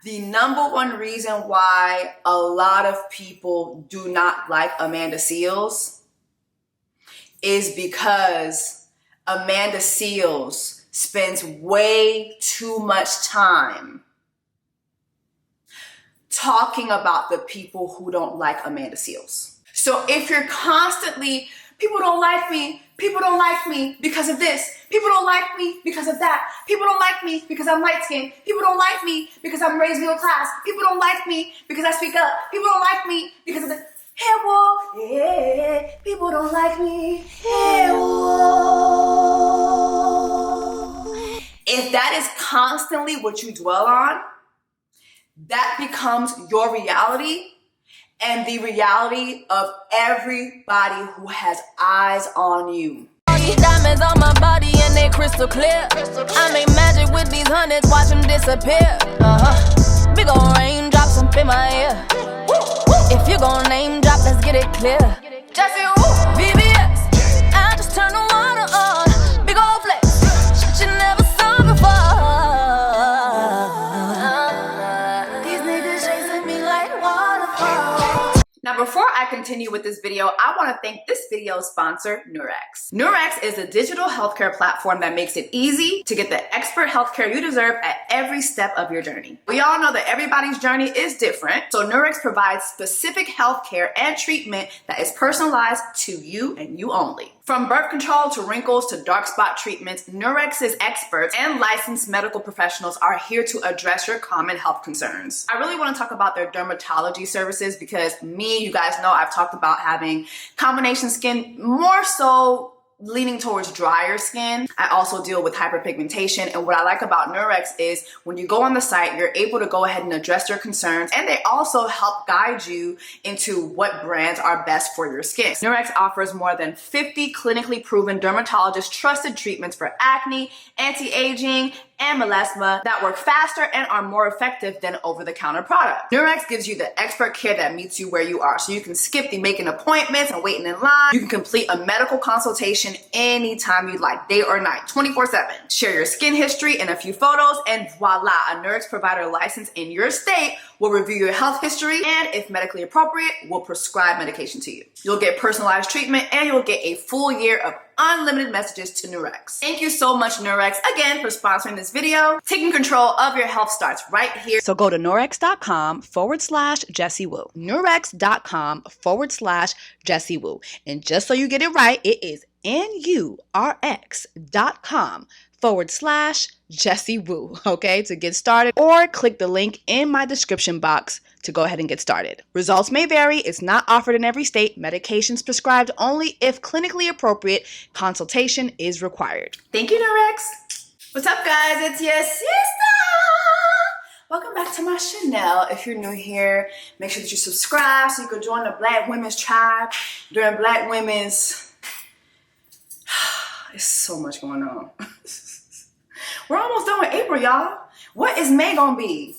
The number one reason why a lot of people do not like Amanda Seales is because Amanda Seales spends way too much time talking about the people who don't like Amanda Seales. So if you're constantly, people don't like me because of this, people don't like me because of that, people don't like me because I'm light-skinned, people don't like me because I'm raised middle class, people don't like me because I speak up, people don't like me because of the, hey, whoa, yeah, people don't like me, hey, whoa. If that is constantly what you dwell on, that becomes your reality and the reality of everybody who has eyes on you. Diamonds on my body and they crystal clear. I make magic with these hundreds, watch them disappear. Big ol' raindrops up in my ear. If you gon' name drop, let's get it clear. Jessie, VVS, I just turn the water on. Big ol' flex, shit you never saw before. These niggas chasing me like waterfalls. Now, before I continue with this video, I want to thank this video's sponsor, Nurex. Nurex is a digital healthcare platform that makes it easy to get the expert healthcare you deserve at every step of your journey. We all know that everybody's journey is different, so Nurex provides specific healthcare and treatment that is personalized to you and you only. From birth control to wrinkles to dark spot treatments, Nurex's experts and licensed medical professionals are here to address your common health concerns. I really want to talk about their dermatology services because you guys know I've talked about having combination skin, more so leaning towards drier skin. I also deal with hyperpigmentation, and what I like about Nurex is when you go on the site, you're able to go ahead and address your concerns, and they also help guide you into what brands are best for your skin. Nurex offers more than 50 clinically proven dermatologist trusted treatments for acne, anti-aging, and melasma that work faster and are more effective than over-the-counter products. Nurex gives you the expert care that meets you where you are, so you can skip the making appointments and waiting in line. You can complete a medical consultation anytime you like, day or night, 24/7. Share your skin history and a few photos, and voila, a Nurex provider licensed in your state will review your health history and, if medically appropriate, will prescribe medication to you. You'll get personalized treatment and you'll get a full year of unlimited messages to Nurex. Thank you so much, Nurex, again for sponsoring this video. Taking control of your health starts right here. So go to Nurex.com/JessieWoo. Nurex.com/JessieWoo. And just so you get it right, it is Nurx.com/JessieWoo, okay, to get started, or click the link in my description box to go ahead and get started. Results may vary. It's not offered in every state. Medications prescribed only if clinically appropriate. Consultation is required. Thank you, Nurex. What's up, guys? It's your sister. Welcome back to my channel. If you're new here, make sure that you subscribe so you can join the Black Women's Tribe during Black Women's... There's so much going on. We're almost done with April, y'all. What is May gonna be?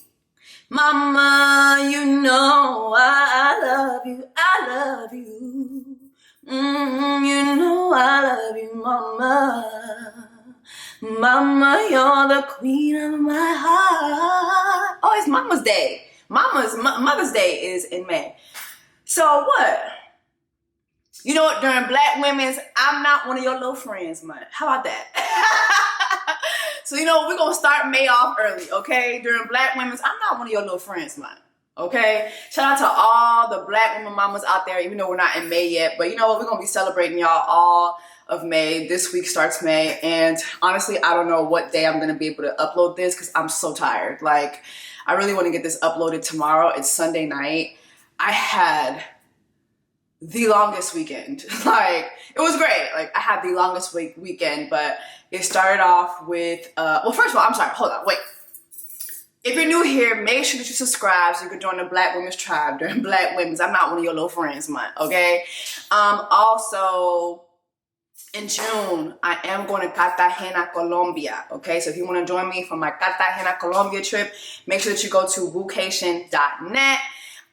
Mama, you know I love you. I love you. You know I love you, mama. Mama, you're the queen of my heart. Oh, it's Mama's Day. Mother's Day is in May. So what? You know what? During Black Women's, I'm not one of your little friends month. How about that? So, you know, we're going to start May off early, okay? During Black Women's, I'm not one of your little friends month, okay? Shout out to all the Black women mamas out there, even though we're not in May yet. But you know what? We're going to be celebrating y'all all of May. This week starts May. And honestly, I don't know what day I'm going to be able to upload this because I'm so tired. Like, I really want to get this uploaded tomorrow. It's Sunday night. I had the longest weekend. Like, it was great. Like, I had the longest weekend, but it started off with, well, first of all, I'm sorry, hold on, wait. If you're new here, make sure that you subscribe so you can join the Black Women's Tribe during Black Women's. I'm not one of your little friends month, okay? Also, in June, I am going to Cartagena, Colombia, okay? So if you want to join me for my Cartagena, Colombia trip, make sure that you go to woocation.net.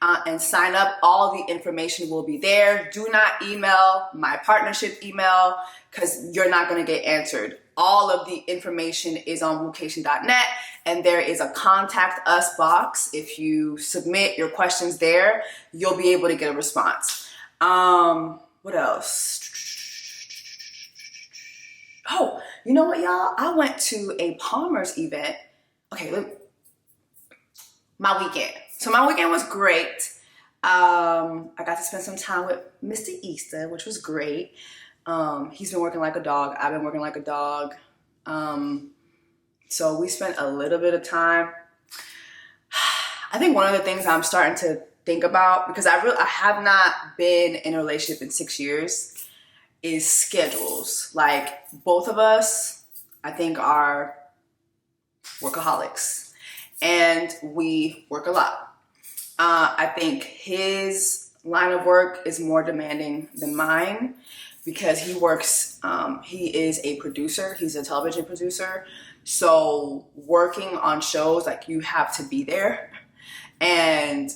and sign up. All the information will be there. Do not email my partnership email because you're not going to get answered. All of the information is on wookation.net, and there is a contact us box. If you submit your questions there, you'll be able to get a response. What else? Oh, you know what, y'all? I went to a Palmer's event. Okay, my weekend. So my weekend was great. I got to spend some time with Mr. Easter, which was great. He's been working like a dog. I've been working like a dog. So we spent a little bit of time. I think one of the things I'm starting to think about, because I have not been in a relationship in 6 years, is schedules. Like, both of us, I think, are workaholics, and we work a lot. I think his line of work is more demanding than mine because he works, he is a producer, he's a television producer. So working on shows, like, you have to be there. And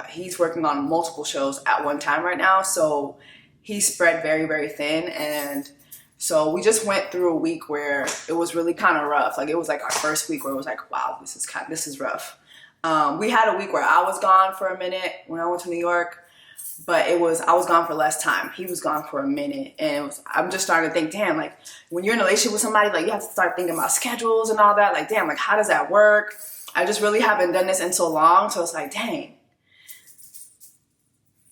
he's working on multiple shows at one time right now. So he's spread very, very thin. And so we just went through a week where it was really kind of rough. Like, it was like our first week where it was like, wow, this is rough. We had a week where I was gone for a minute when I went to New York, but I was gone for less time. He was gone for a minute, and I'm just starting to think, damn, like, when you're in a relationship with somebody, like, you have to start thinking about schedules and all that. Like, damn, like, how does that work? I just really haven't done this in so long, so it's like, dang.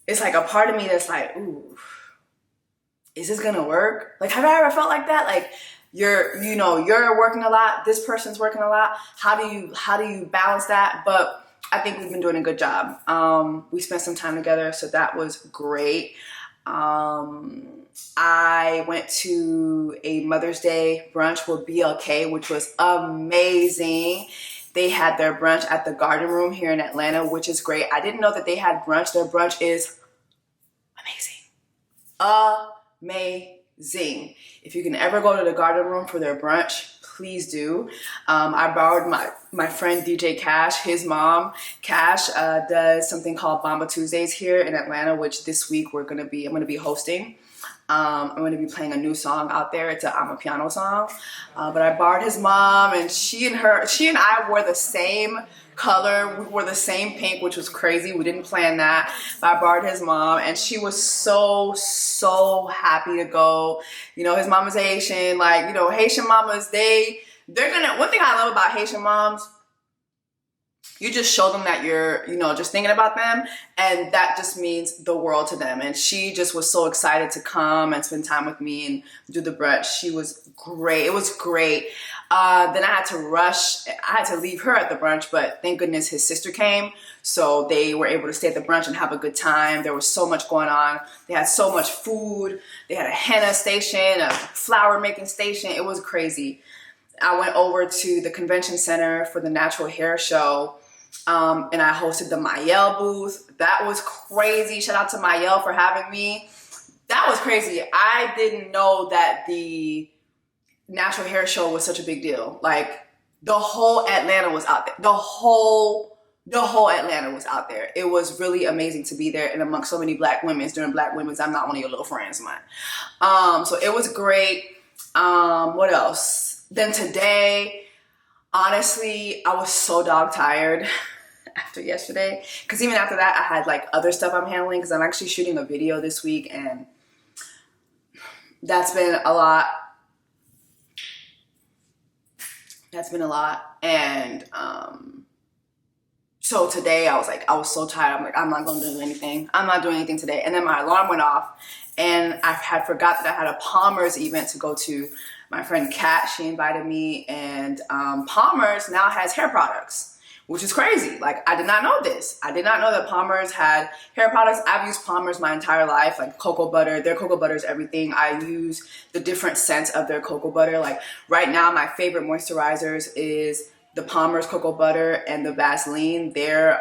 It's like a part of me that's like, ooh, is this gonna work? Like, have I ever felt like that? Like, you're working a lot, this person's working a lot. How do you balance that? But I think we've been doing a good job. We spent some time together, so that was great. I went to a Mother's Day brunch with BLK, which was amazing. They had their brunch at the Garden Room here in Atlanta, which is great. I didn't know that they had brunch. Their brunch is amazing. If you can ever go to the Garden Room for their brunch, please do. I borrowed my friend DJ Cash. His mom, Cash, does something called Bamba Tuesdays here in Atlanta, which this week I'm going to be hosting. I'm going to be playing a new song out there. It's a Amapiano song. But I borrowed his mom, and she and I wore the same color. We wore the same pink, which was crazy. We didn't plan that. But I borrowed his mom, and she was so happy to go. You know, his mom is Haitian. Like, you know, Haitian mamas, they're gonna, one thing I love about Haitian moms, you just show them that you're, you know, just thinking about them, and that just means the world to them. And she just was so excited to come and spend time with me and do the brunch. She was great. It was great. Then I had to rush. I had to leave her at the brunch, but thank goodness his sister came. So they were able to stay at the brunch and have a good time. There was so much going on. They had so much food. They had a henna station, a flower making station. It was crazy. I went over to the convention center for the natural hair show. And I hosted the Mayel booth. That was crazy. Shout out to Mayel for having me. That was crazy. I didn't know that the natural hair show was such a big deal. Like, the whole Atlanta was out there. The whole Atlanta was out there. It was really amazing to be there and amongst so many Black women. During Black Women's, I'm not one of your little friends, man. So it was great. What else? Then today, honestly, I was so dog tired after yesterday, because even after that, I had like other stuff I'm handling, because I'm actually shooting a video this week, and that's been a lot. And so today I was so tired. I'm like, I'm not going to do anything. I'm not doing anything today. And then my alarm went off, and I had forgot that I had a Palmer's event to go to. My friend Kat, she invited me, and Palmer's now has hair products, which is crazy. Like, I did not know this. I did not know that Palmer's had hair products. I've used Palmer's my entire life, like cocoa butter. Their cocoa butter is everything. I use the different scents of their cocoa butter. Like, right now, my favorite moisturizers is the Palmer's cocoa butter and the Vaseline. Their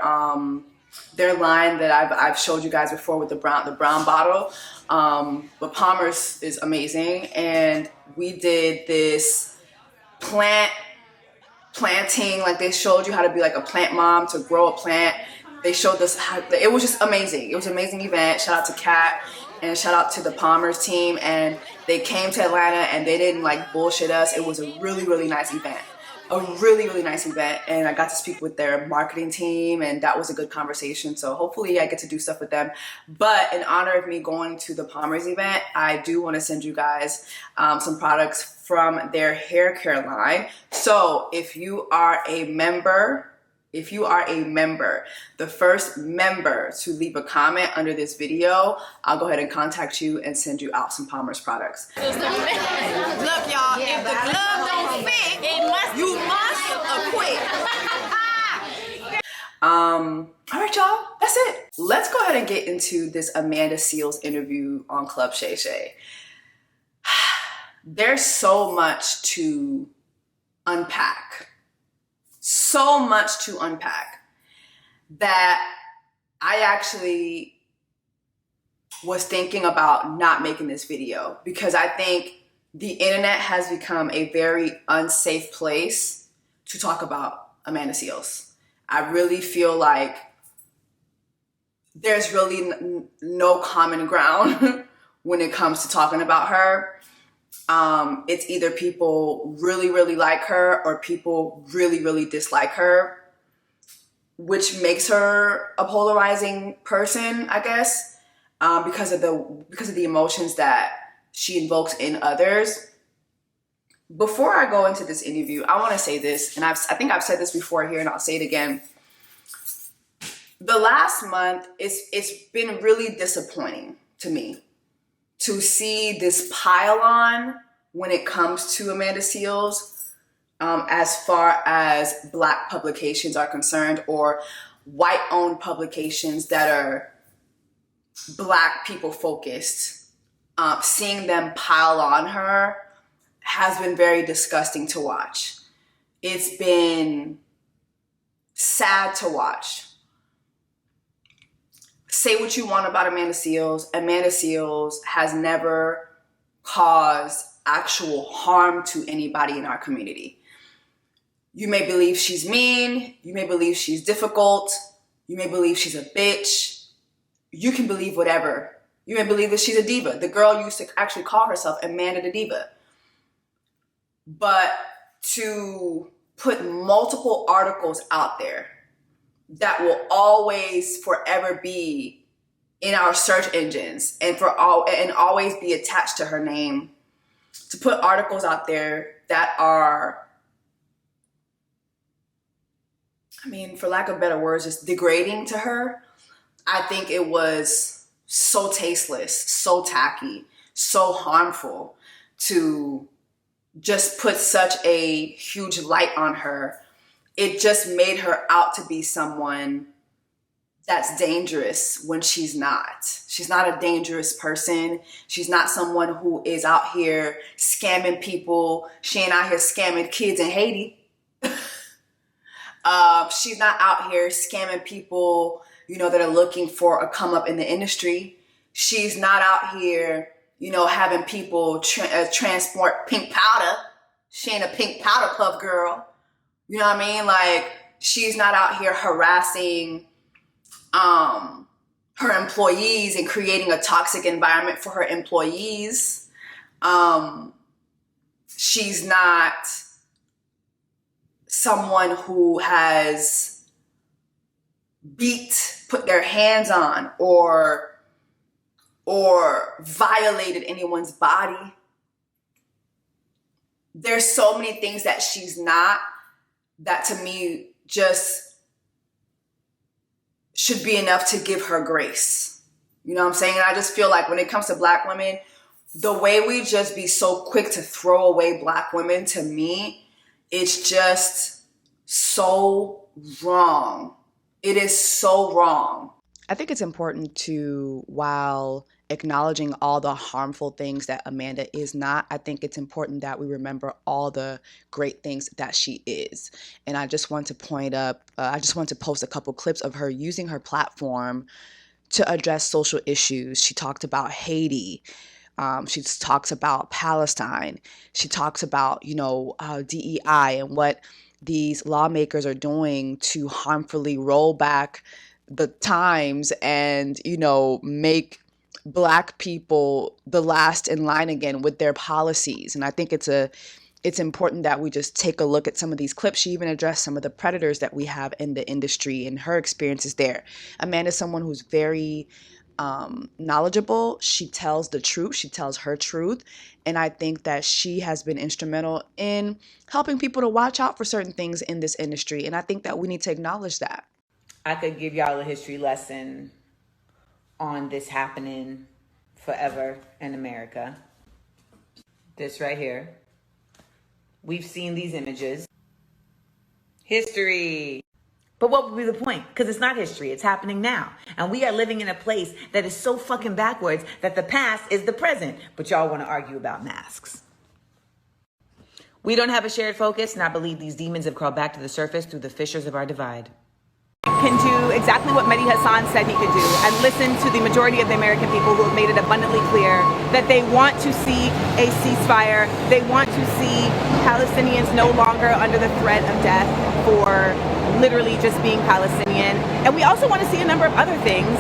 line that I've showed you guys before with the brown bottle. But Palmer's is amazing. And we did this planting, like they showed you how to be like a plant mom, to grow a plant. They showed us how, it was just amazing. It was an amazing event. Shout out to Kat and shout out to the Palmer's team. And they came to Atlanta and they didn't like bullshit us. It was a really, really nice event. A really, really nice event. And I got to speak with their marketing team and that was a good conversation. So hopefully I get to do stuff with them. But in honor of me going to the Palmer's event, I do want to send you guys some products from their hair care line. So if you are a member, the first member to leave a comment under this video, I'll go ahead and contact you and send you out some Palmer's products. Look, y'all, if the glove don't fit, you must acquit. All right, y'all, that's it. Let's go ahead and get into this Amanda Seales interview on Club SHAY. There's so much to unpack. So much to unpack that I actually was thinking about not making this video because I think the internet has become a very unsafe place to talk about Amanda Seales. I really feel like there's really no common ground when it comes to talking about her. It's either people really, really like her or people really, really dislike her, which makes her a polarizing person, I guess, because of the emotions that she invokes in others. Before I go into this interview, I want to say this, and I think I've said this before here, and I'll say it again. The last month, it's been really disappointing to me to see this pile on when it comes to Amanda Seales, as far as Black publications are concerned or white-owned publications that are Black people focused. Seeing them pile on her has been very disgusting to watch. It's been sad to watch. Say what you want about Amanda Seales. Amanda Seales has never caused actual harm to anybody in our community. You may believe she's mean. You may believe she's difficult. You may believe she's a bitch. You can believe whatever. You may believe that she's a diva. The girl used to actually call herself Amanda the Diva. But to put multiple articles out there that will always forever be in our search engines and always be attached to her name, to put articles out there that are, I mean, for lack of better words, just degrading to her, I think it was so tasteless, so tacky, so harmful to just put such a huge light on her. It just made her out to be someone that's dangerous when she's not. She's not a dangerous person. She's not someone who is out here scamming people. She ain't out here scamming kids in Haiti. She's not out here scamming people, that are looking for a come up in the industry. She's not out here, having people transport pink powder. She ain't a pink powder puff girl. You know what I mean? Like, she's not out here harassing her employees and creating a toxic environment for her employees. She's not someone who has put their hands on or violated anyone's body. There's so many things that she's not that to me just should be enough to give her grace. You know what I'm saying? And I just feel like when it comes to Black women, the way we just be so quick to throw away Black women, to me, it's just so wrong. It is so wrong. I think it's important to, while acknowledging all the harmful things that Amanda is not, I think it's important that we remember all the great things that she is. And I just want to post a couple clips of her using her platform to address social issues. She talked about Haiti. She talks about Palestine. She talks about, DEI and what these lawmakers are doing to harmfully roll back the times and, you know, make Black people the last in line again with their policies. And I think it's important that we just take a look at some of these clips. She even addressed some of the predators that we have in the industry and her experiences there. Amanda's someone who's very knowledgeable. She tells the truth. She tells her truth. And I think that she has been instrumental in helping people to watch out for certain things in this industry. And I think that we need to acknowledge that. I could give y'all a history lesson on this happening forever in America. This right here. We've seen these images. History. But what would be the point? Because it's not history. It's happening now. And we are living in a place that is so fucking backwards that the past is the present. But y'all want to argue about masks. We don't have a shared focus, and I believe these demons have crawled back to the surface through the fissures of our divide. Can do exactly what Mehdi Hasan said he could do and listen to the majority of the American people who have made it abundantly clear that they want to see a ceasefire. They want to see Palestinians no longer under the threat of death for literally just being Palestinian. And we also want to see a number of other things,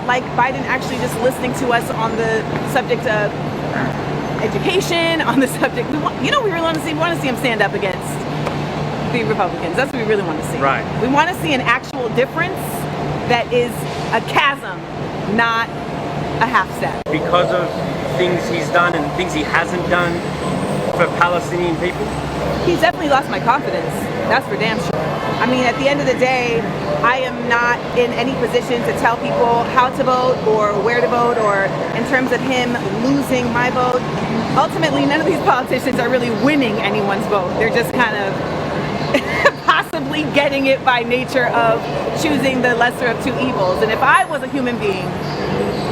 like Biden actually just listening to us on the subject of education, on the subject. We really want to see him stand up against the Republicans. That's what we really want to see. Right. We want to see an actual difference that is a chasm, not a half step. Because of things he's done and things he hasn't done for Palestinian people? He's definitely lost my confidence. That's for damn sure. I mean, at the end of the day, I am not in any position to tell people how to vote or where to vote, or in terms of him losing my vote. Ultimately, none of these politicians are really winning anyone's vote. They're just kind of possibly getting it by nature of choosing the lesser of two evils. And if I was a human being,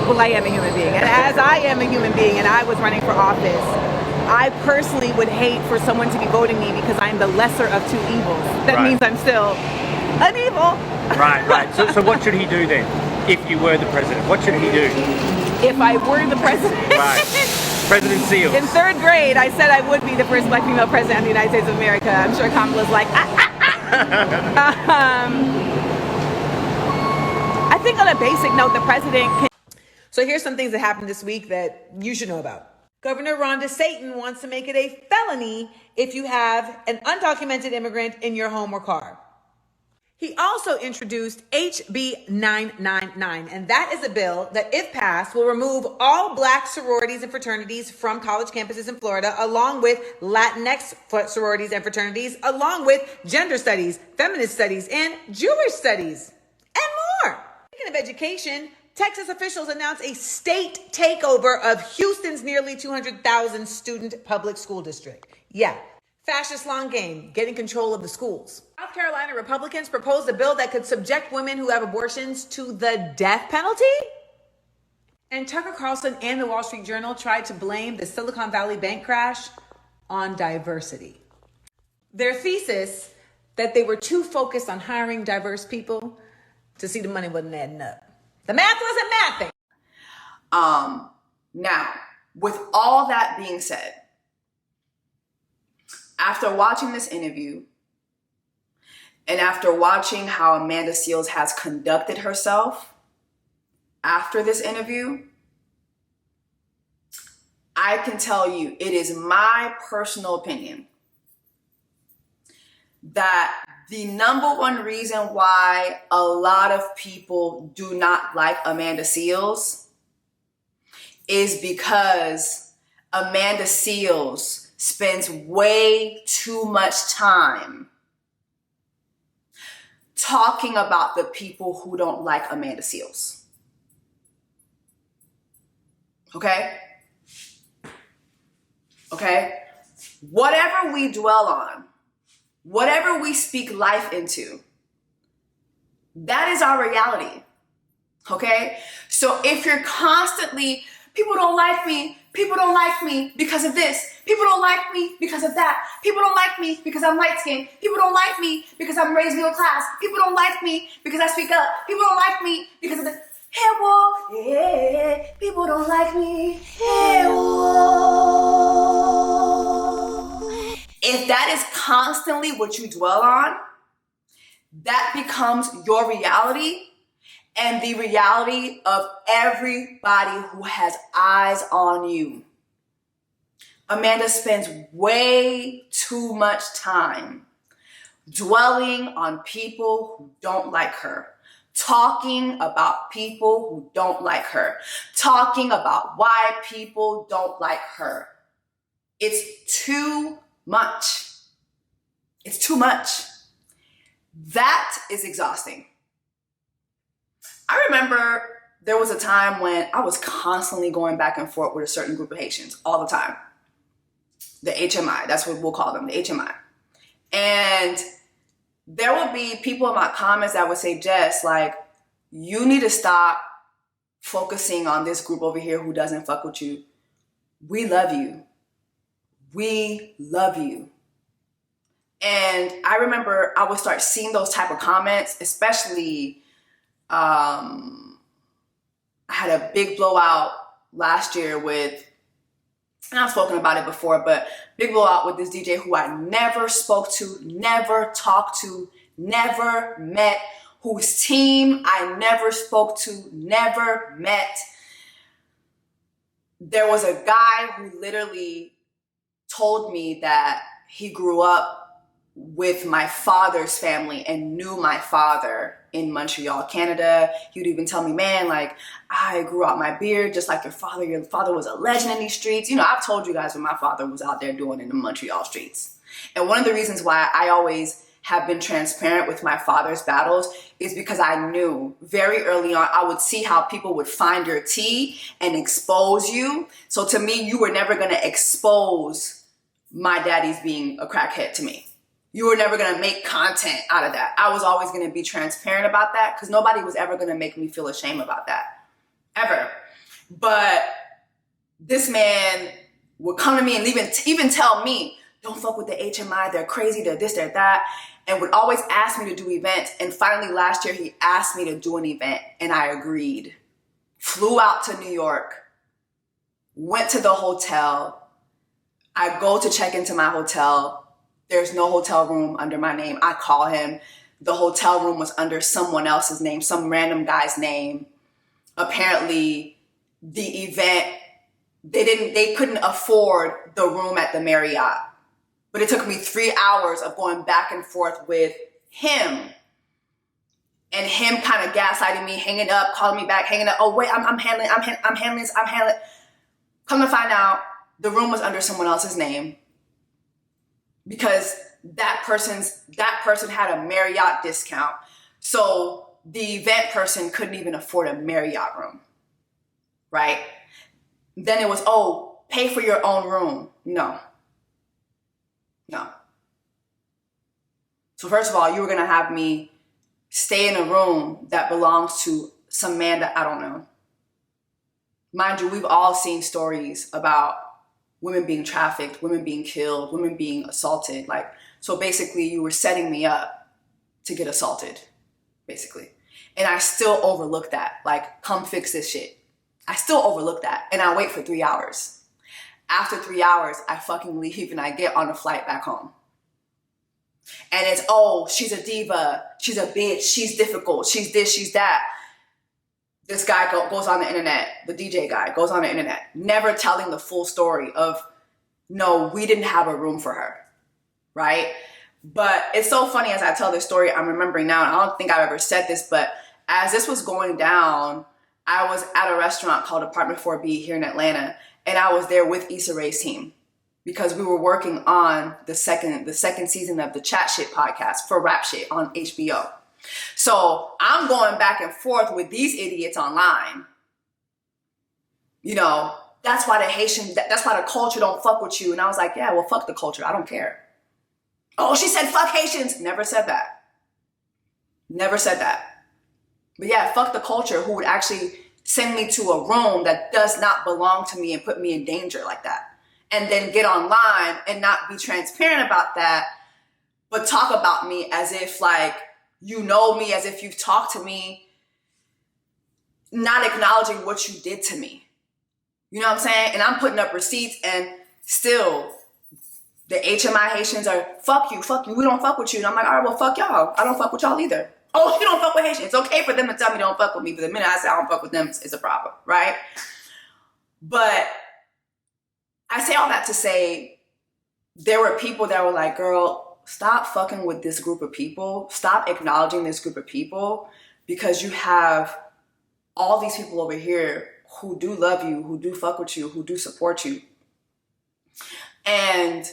well, I am a human being, and as I am a human being and I was running for office, I personally would hate for someone to be voting me because I'm the lesser of two evils. That means I'm still an evil. Right. So what should he do then, if you were the president? What should he do? If I were the president? Right. President Seals. In third grade, I said I would be the first Black female president of the United States of America. I'm sure Kamala's like, I think on a basic note, the president can... So here's some things that happened this week that you should know about. Governor Ron DeSantis wants to make it a felony if you have an undocumented immigrant in your home or car. He also introduced HB 999, and that is a bill that, if passed, will remove all Black sororities and fraternities from college campuses in Florida, along with Latinx sororities and fraternities, along with gender studies, feminist studies, and Jewish studies, and more. Speaking of education, Texas officials announced a state takeover of Houston's nearly 200,000 student public school district. Yeah, fascist long game, getting control of the schools. South Carolina Republicans proposed a bill that could subject women who have abortions to the death penalty. And Tucker Carlson and the Wall Street Journal tried to blame the Silicon Valley bank crash on diversity. Their thesis that they were too focused on hiring diverse people to see the money wasn't adding up. The math wasn't mathing. Now, with all that being said, after watching this interview and after watching how Amanda Seales has conducted herself after this interview, I can tell you it is my personal opinion that the number one reason why a lot of people do not like Amanda Seales is because Amanda Seales spends way too much time talking about the people who don't like Amanda Seales. Okay? Whatever we dwell on, whatever we speak life into, that is our reality. Okay? So if you're constantly, people don't like me because of this, people don't like me because of that, people don't like me because I'm light skinned, people don't like me because I'm raised middle class, people don't like me because I speak up, people don't like me because of this. Hey, whoa, yeah, people don't like me. Hey, whoa. If that is constantly what you dwell on, that becomes your reality, and the reality of everybody who has eyes on you. Amanda spends way too much time dwelling on people who don't like her, talking about people who don't like her, talking about why people don't like her. It's too much. It's too much. That is exhausting. I remember there was a time when I was constantly going back and forth with a certain group of Haitians all the time. The HMI, that's what we'll call them, the HMI. And there would be people in my comments that would say, Jess, like, you need to stop focusing on this group over here who doesn't fuck with you. We love you. We love you. And I remember I would start seeing those type of comments, especially, I had a big blowout last year with, and I've spoken about it before, but big blowout with this DJ who I never spoke to, never talked to, never met, whose team I never spoke to, never met. There was a guy who literally told me that he grew up with my father's family and knew my father in Montreal, Canada. He would even tell me, man, like, I grew out my beard just like your father. Your father was a legend in these streets. You know, I've told you guys what my father was out there doing in the Montreal streets. And one of the reasons why I always have been transparent with my father's battles is because I knew very early on, I would see how people would find your tea and expose you. So to me, you were never going to expose my daddy's being a crackhead to me. You were never going to make content out of that. I was always going to be transparent about that because nobody was ever going to make me feel ashamed about that. Ever. But this man would come to me and even tell me, don't fuck with the HMI. They're crazy. They're this, they're that. And would always ask me to do events. And finally last year, he asked me to do an event and I agreed. Flew out to New York. Went to the hotel. I go to check into my hotel. There's no hotel room under my name. I call him. The hotel room was under someone else's name, some random guy's name. Apparently, the event, they couldn't afford the room at the Marriott. But it took me 3 hours of going back and forth with him. And him kind of gaslighting me, hanging up, calling me back, hanging up. Oh, wait, I'm handling this. Come to find out, the room was under someone else's name. Because that person had a Marriott discount. So the event person couldn't even afford a Marriott room, right? Then it was, oh, pay for your own room. No. So first of all, you were going to have me stay in a room that belongs to some man that I don't know. Mind you, we've all seen stories about women being trafficked, women being killed, women being assaulted. Like, so basically you were setting me up to get assaulted, basically. And I still overlook that. Like, come fix this shit. I still overlook that. And I wait for 3 hours. After 3 hours, I fucking leave and I get on a flight back home. And it's, oh, she's a diva. She's a bitch. She's difficult. She's this, she's that. This guy goes on the internet, the DJ guy goes on the internet, never telling the full story of, no, we didn't have a room for her, right? But it's so funny as I tell this story, I'm remembering now, and I don't think I've ever said this, but as this was going down, I was at a restaurant called Apartment 4B here in Atlanta, and I was there with Issa Rae's team because we were working on the second season of the Chat Shit podcast for Rap Shit on HBO. So I'm going back and forth with these idiots online. You know, that's why that's why the culture don't fuck with you. And I was like, yeah, well, fuck the culture. I don't care. Oh, she said fuck Haitians. Never said that. Never said that. But yeah, fuck the culture who would actually send me to a room that does not belong to me and put me in danger like that. And then get online and not be transparent about that, but talk about me as if like, you know me, as if you've talked to me, not acknowledging what you did to me. You know what I'm saying? And I'm putting up receipts and still the HMI Haitians are, fuck you, we don't fuck with you. And I'm like, all right, well, fuck y'all. I don't fuck with y'all either. Oh, you don't fuck with Haitians. It's okay for them to tell me they don't fuck with me, but the minute I say I don't fuck with them, it's a problem, right? But I say all that to say there were people that were like, girl, stop fucking with this group of people. Stop acknowledging this group of people, because you have all these people over here who do love you, who do fuck with you, who do support you. And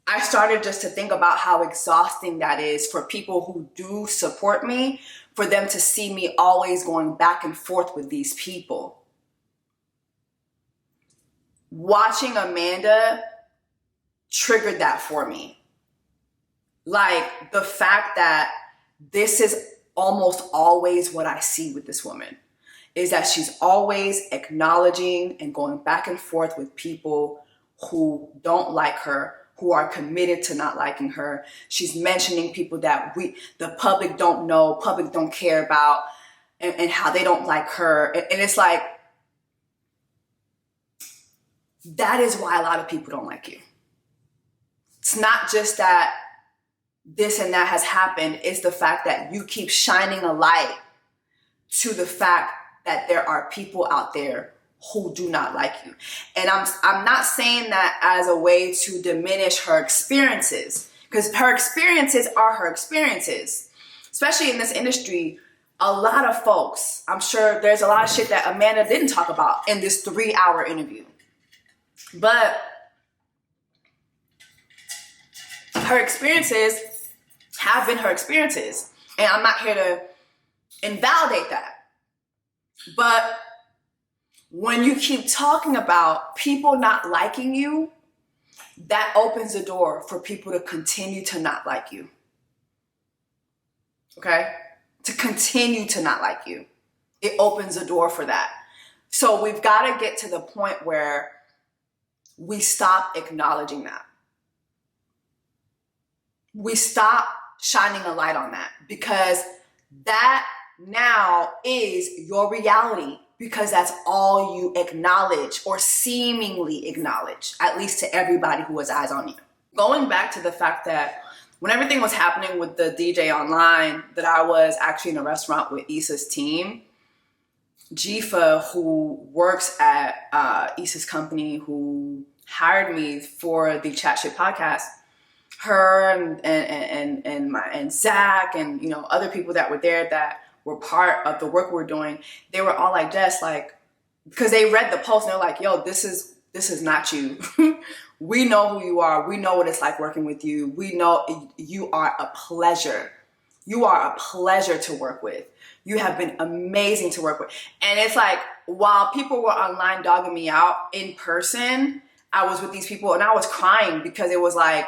I started just to think about how exhausting that is for people who do support me, for them to see me always going back and forth with these people. Watching Amanda triggered that for me. Like the fact that this is almost always what I see with this woman, is that she's always acknowledging and going back and forth with people who don't like her, who are committed to not liking her. She's mentioning people that the public don't know, public don't care about, and how they don't like her. And it's like, that is why a lot of people don't like you. It's not just that this and that has happened. It's the fact that you keep shining a light to the fact that there are people out there who do not like you. And I'm not saying that as a way to diminish her experiences, because her experiences are her experiences. Especially in this industry, a lot of folks, I'm sure there's a lot of shit that Amanda didn't talk about in this 3-hour interview. But her experiences have been her experiences. And I'm not here to invalidate that. But when you keep talking about people not liking you, that opens the door for people to continue to not like you. Okay? To continue to not like you. It opens the door for that. So we've got to get to the point where we stop acknowledging that. We stop shining a light on that, because that now is your reality, because that's all you acknowledge or seemingly acknowledge, at least to everybody who has eyes on you. Going back to the fact that when everything was happening with the DJ online, that I was actually in a restaurant with Issa's team. Jifa, who works at Issa's company, who hired me for the Chat Shit podcast, her and Zach and other people that were there that were part of the work we're doing, they were all like, Jess, like, because they read the post and they're like, yo, this is not you. We know who you are. We know what it's like working with you. We know you are a pleasure. You are a pleasure to work with. You have been amazing to work with. And it's like, while people were online dogging me out, in person, I was with these people and I was crying, because it was like,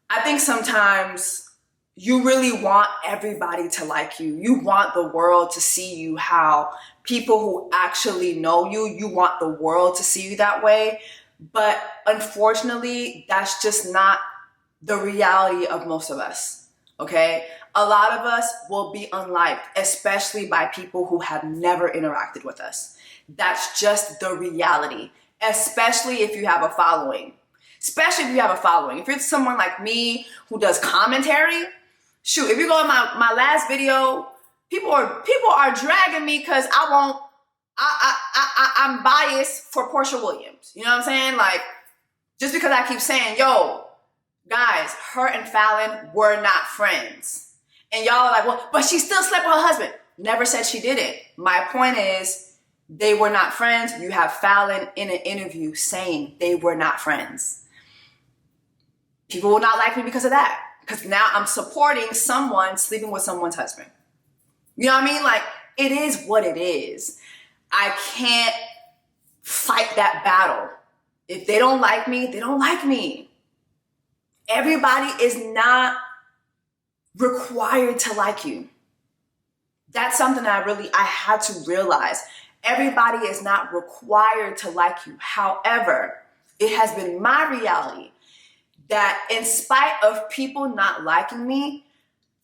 I think sometimes you really want everybody to like you. You want the world to see you how people who actually know you, you want the world to see you that way. But unfortunately, that's just not the reality of most of us, okay? A lot of us will be unliked, especially by people who have never interacted with us. That's just the reality, especially if you have a following. Especially if you have a following. If you're someone like me who does commentary, shoot, if you go in my last video, people are dragging me because I'm biased for Portia Williams. You know what I'm saying? Like, just because I keep saying, yo, guys, her and Fallon were not friends. And y'all are like, well, but she still slept with her husband. Never said she didn't. My point is, they were not friends. You have Fallon in an interview saying they were not friends. People will not like me because of that. Because now I'm supporting someone sleeping with someone's husband. You know what I mean? Like, it is what it is. I can't fight that battle. If they don't like me, they don't like me. Everybody is not required to like you. That's something that I had to realize. Everybody is not required to like you. However, it has been my reality that in spite of people not liking me,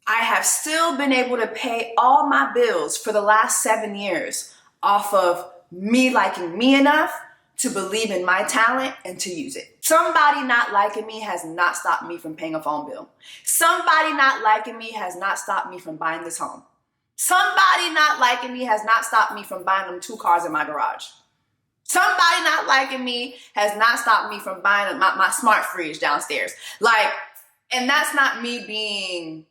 I have still been able to pay all my bills for the last 7 years off of me liking me enough to believe in my talent and to use it. Somebody not liking me has not stopped me from paying a phone bill. Somebody not liking me has not stopped me from buying this home. Somebody not liking me has not stopped me from buying them 2 cars in my garage. Somebody not liking me has not stopped me from buying my smart fridge downstairs. Like, and that's not me being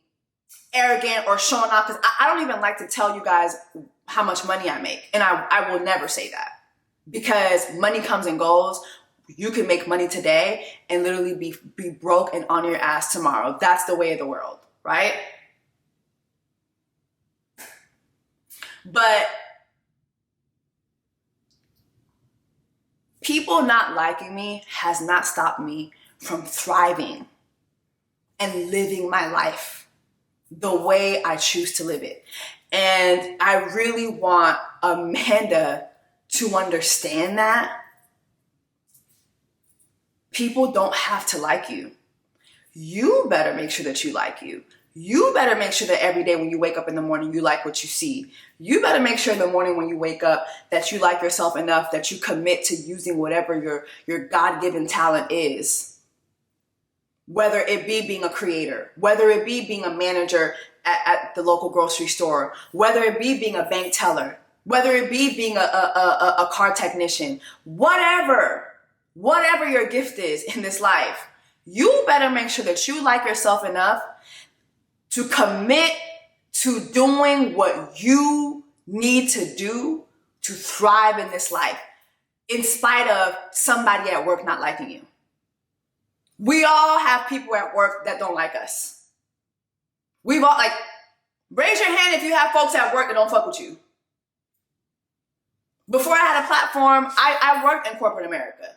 arrogant or showing off, because I don't even like to tell you guys how much money I make. And I will never say that, because money comes and goes. You can make money today and literally be broke and on your ass tomorrow. That's the way of the world, right? But people not liking me has not stopped me from thriving and living my life the way I choose to live it. And I really want Amanda to understand that people don't have to like you. You better make sure that you like you. You better make sure that every day when you wake up in the morning, you like what you see. You better make sure in the morning when you wake up that you like yourself enough that you commit to using whatever your God-given talent is. Whether it be being a creator, whether it be being a manager at the local grocery store, whether it be being a bank teller, whether it be being a car technician, whatever your gift is in this life, you better make sure that you like yourself enough to commit to doing what you need to do to thrive in this life, in spite of somebody at work not liking you. We all have people at work that don't like us. We've all, like, raise your hand if you have folks at work that don't fuck with you. Before I had a platform, I worked in corporate America.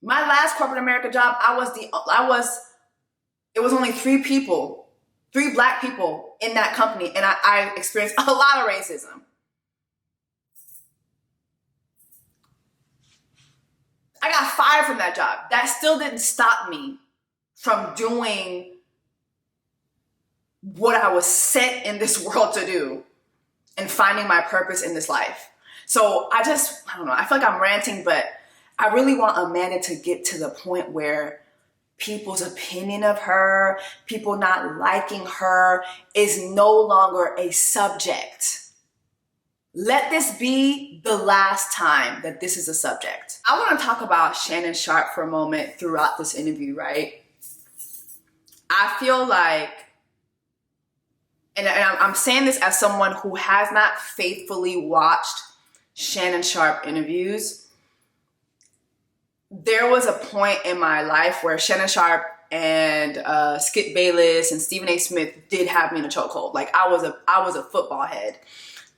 My last corporate America job, it was only 3 Black people in that company, and I experienced a lot of racism. I got fired from that job. That still didn't stop me from doing what I was sent in this world to do and finding my purpose in this life. So I don't know, I feel like I'm ranting, but I really want Amanda to get to the point where people's opinion of her, people not liking her, is no longer a subject. Let this be the last time that this is a subject. I want to talk about Shannon Sharpe for a moment throughout this interview, right? I feel like, and I'm saying this as someone who has not faithfully watched Shannon Sharpe interviews. There was a point in my life where Shannon Sharpe and Skip Bayless and Stephen A. Smith did have me in a chokehold. Like, I was a football head.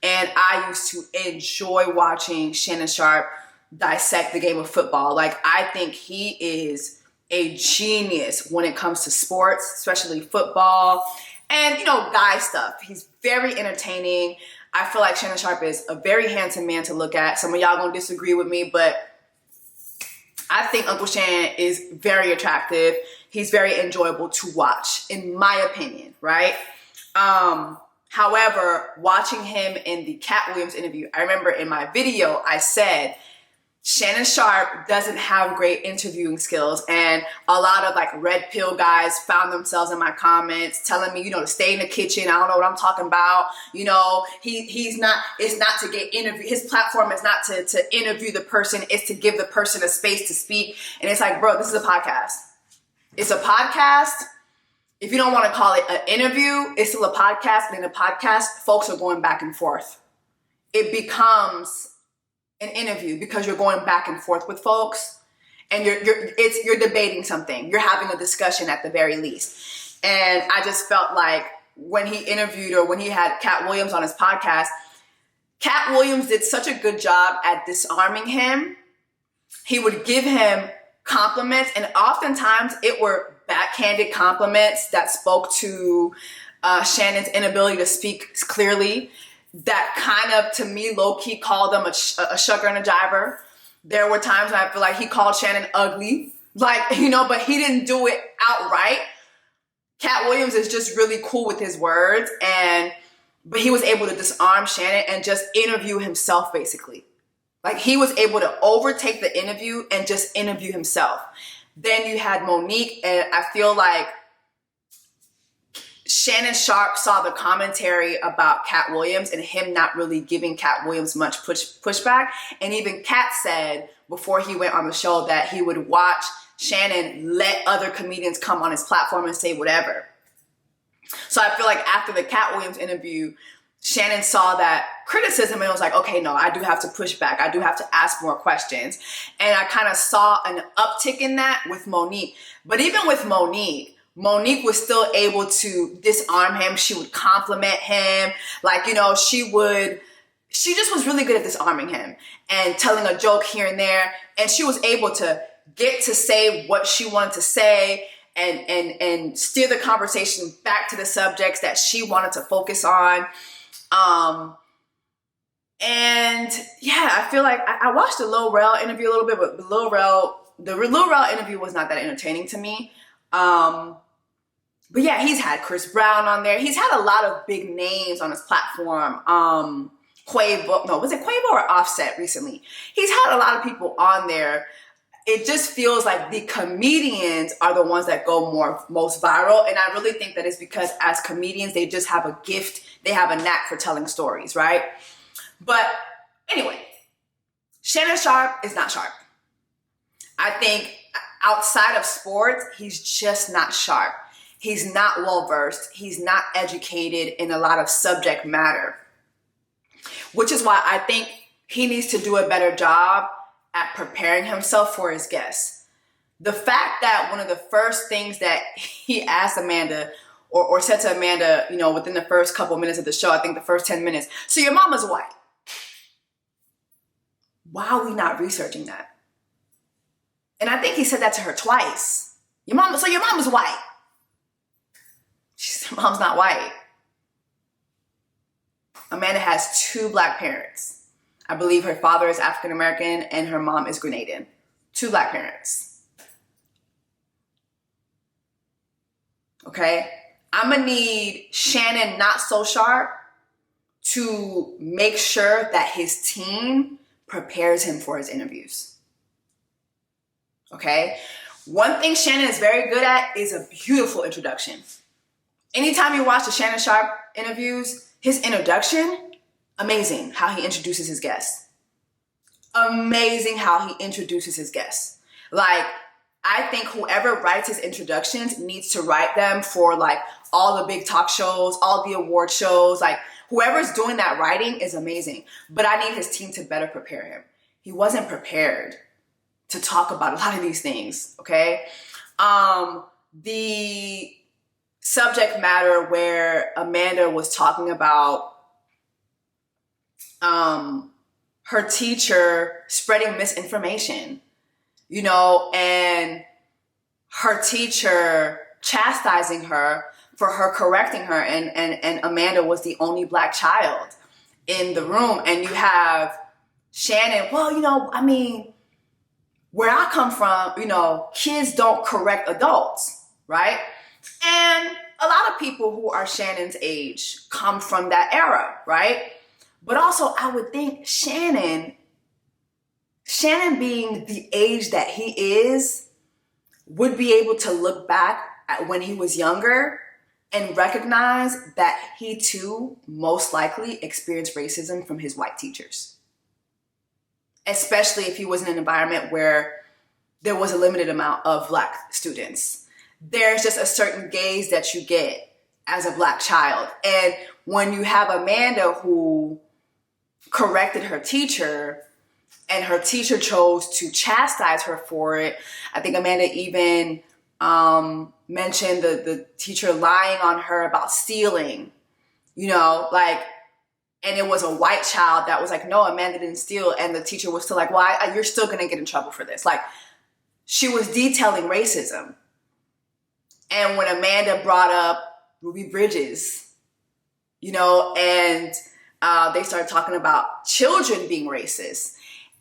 And I used to enjoy watching Shannon Sharpe dissect the game of football. Like, I think he is a genius when it comes to sports, especially football and, guy stuff. He's very entertaining. I feel like Shannon Sharpe is a very handsome man to look at. Some of y'all gonna disagree with me, but I think Uncle Shan is very attractive. He's very enjoyable to watch, in my opinion, right? However, watching him in the Cat Williams interview, I remember in my video, I said, Shannon Sharpe doesn't have great interviewing skills. And a lot of red pill guys found themselves in my comments telling me, to stay in the kitchen. I don't know what I'm talking about. It's not to get interviewed. His platform is not to interview the person. It's to give the person a space to speak. And it's like, bro, this is a podcast. It's a podcast. If you don't want to call it an interview, it's still a podcast. And in a podcast, folks are going back and forth. It becomes an interview because you're going back and forth with folks, and you're debating something. You're having a discussion at the very least. And I just felt like when he interviewed, or when he had Cat Williams on his podcast, Cat Williams did such a good job at disarming him. He would give him compliments, and oftentimes it were backhanded compliments that spoke to Shannon's inability to speak clearly, that kind of, to me, low-key called him a sugar and a jiver. There were times when I feel like he called Shannon ugly, but he didn't do it outright. Cat Williams is just really cool with his words, but he was able to disarm Shannon and just interview himself, basically. Like, he was able to overtake the interview and just interview himself. Then you had Monique, and I feel like Shannon Sharpe saw the commentary about Cat Williams and him not really giving Cat Williams much pushback. And even Cat said before he went on the show that he would watch Shannon let other comedians come on his platform and say whatever. So I feel like after the Cat Williams interview, Shannon saw that criticism and was like, okay, no, I do have to push back. I do have to ask more questions. And I kind of saw an uptick in that with Monique. But even with Monique was still able to disarm him. She would compliment him. Like, you know, she just was really good at disarming him and telling a joke here and there. And she was able to get to say what she wanted to say and steer the conversation back to the subjects that she wanted to focus on. And yeah, I feel like I watched the Lil Rel interview a little bit, but the Lil Rel interview was not that entertaining to me. But yeah, he's had Chris Brown on there. He's had a lot of big names on his platform. Was it Quavo or Offset recently? He's had a lot of people on there. It just feels like the comedians are the ones that go most viral. And I really think that it's because as comedians, they just have a gift. They have a knack for telling stories, right? But anyway, Shannon Sharpe is not sharp. I think outside of sports, he's just not sharp. He's not well-versed. He's not educated in a lot of subject matter, which is why I think he needs to do a better job at preparing himself for his guests. The fact that one of the first things that he asked Amanda or said to Amanda, you know, within the first couple minutes of the show, I think the first 10 minutes, so your mama's white. Why are we not researching that? And I think he said that to her twice. Your mama's white. She said, Mom's not white. Amanda has 2 black parents. I believe her father is African American and her mom is Grenadian. 2 black parents. Okay? I'm gonna need Shannon Not So Sharp to make sure that his team prepares him for his interviews. Okay? One thing Shannon is very good at is a beautiful introduction. Anytime you watch the Shannon Sharpe interviews, his introduction, amazing how he introduces his guests. Amazing how he introduces his guests. Like, I think whoever writes his introductions needs to write them for like all the big talk shows, all the award shows. Like, whoever's doing that writing is amazing. But I need his team to better prepare him. He wasn't prepared to talk about a lot of these things, okay? The subject matter where Amanda was talking about her teacher spreading misinformation, you know, and her teacher chastising her for her correcting her, and Amanda was the only black child in the room. And you have Shannon, well, you know, I mean, where I come from, you know, kids don't correct adults, right? And a lot of people who are Shannon's age come from that era, right? But also, I would think Shannon being the age that he is, would be able to look back at when he was younger and recognize that he too most likely experienced racism from his white teachers. Especially if he was in an environment where there was a limited amount of black students. There's just a certain gaze that you get as a black child. And when you have Amanda who corrected her teacher and her teacher chose to chastise her for it, I think Amanda even mentioned the teacher lying on her about stealing, you know, like, and it was a white child that was like, no, Amanda didn't steal. And the teacher was still like, well, you're still going to get in trouble for this. Like, she was detailing racism. And when Amanda brought up Ruby Bridges, you know, and they started talking about children being racist.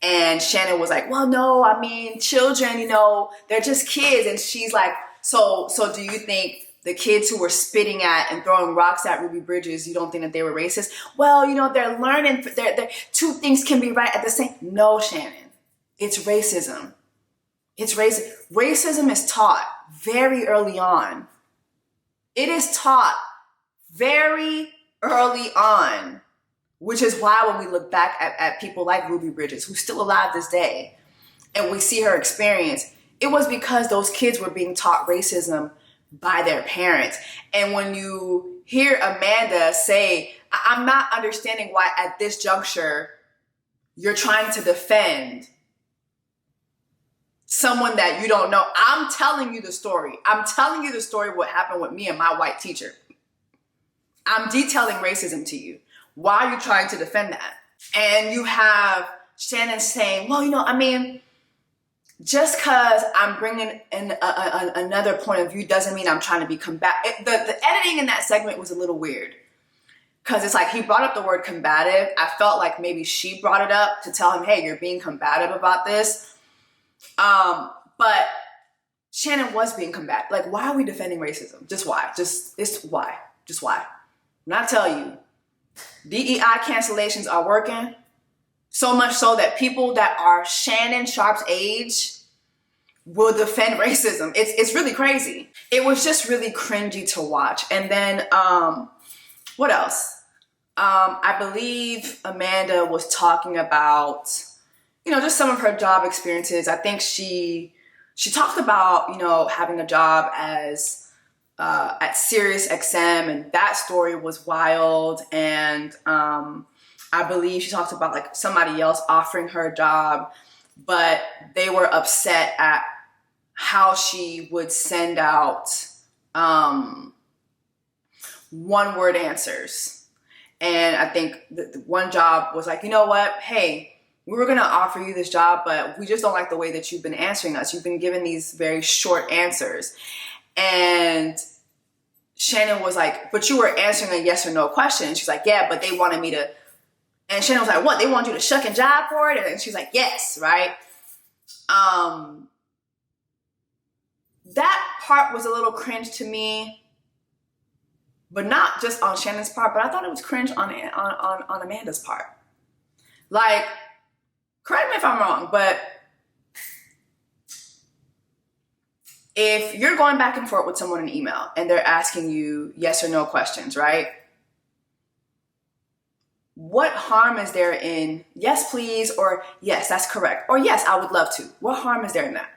And Shannon was like, well, no, I mean, children, you know, they're just kids. And she's like, so do you think the kids who were spitting at and throwing rocks at Ruby Bridges, you don't think that they were racist? Well, you know, they're learning, two things can be right at the same. No, Shannon, it's racism. It's racism. Racism is taught very early on. It is taught very early on, which is why when we look back at people like Ruby Bridges, who's still alive this day, and we see her experience, it was because those kids were being taught racism by their parents. And when you hear Amanda say, I'm not understanding why at this juncture you're trying to defend someone that you don't know. I'm telling you the story. I'm telling you the story of what happened with me and my white teacher. I'm detailing racism to you. Why are you trying to defend that? And you have Shannon saying, well, you know, I mean, just because I'm bringing in another point of view doesn't mean I'm trying to be combative. The editing in that segment was a little weird because it's like he brought up the word combative. I felt like maybe she brought it up to tell him, hey, you're being combative about this. But Shannon was being combative. Like, why are we defending racism? Just why? Just why? Just why? And I tell you, DEI cancellations are working. So much so that people that are Shannon Sharpe's age will defend racism. It's really crazy. It was just really cringy to watch. And then, what else? I believe Amanda was talking about, you know, just some of her job experiences. I think she talked about, you know, having a job as at Sirius XM, and that story was wild. And I believe she talked about like somebody else offering her a job, but they were upset at how she would send out one-word answers. And I think the one job was like, you know what? Hey, we were going to offer you this job, but we just don't like the way that you've been answering us. You've been given these very short answers. And Shannon was like, but you were answering a yes or no question. And she's like, yeah, but they wanted me to. And Shannon was like, what? They want you to shuck and jive for it? And she's like, yes, right? That part was a little cringe to me, but not just on Shannon's part, but I thought it was cringe on Amanda's part. Like, correct me if I'm wrong, but if you're going back and forth with someone in email and they're asking you yes or no questions, right? What harm is there in yes, please, or yes, that's correct, or yes, I would love to? What harm is there in that?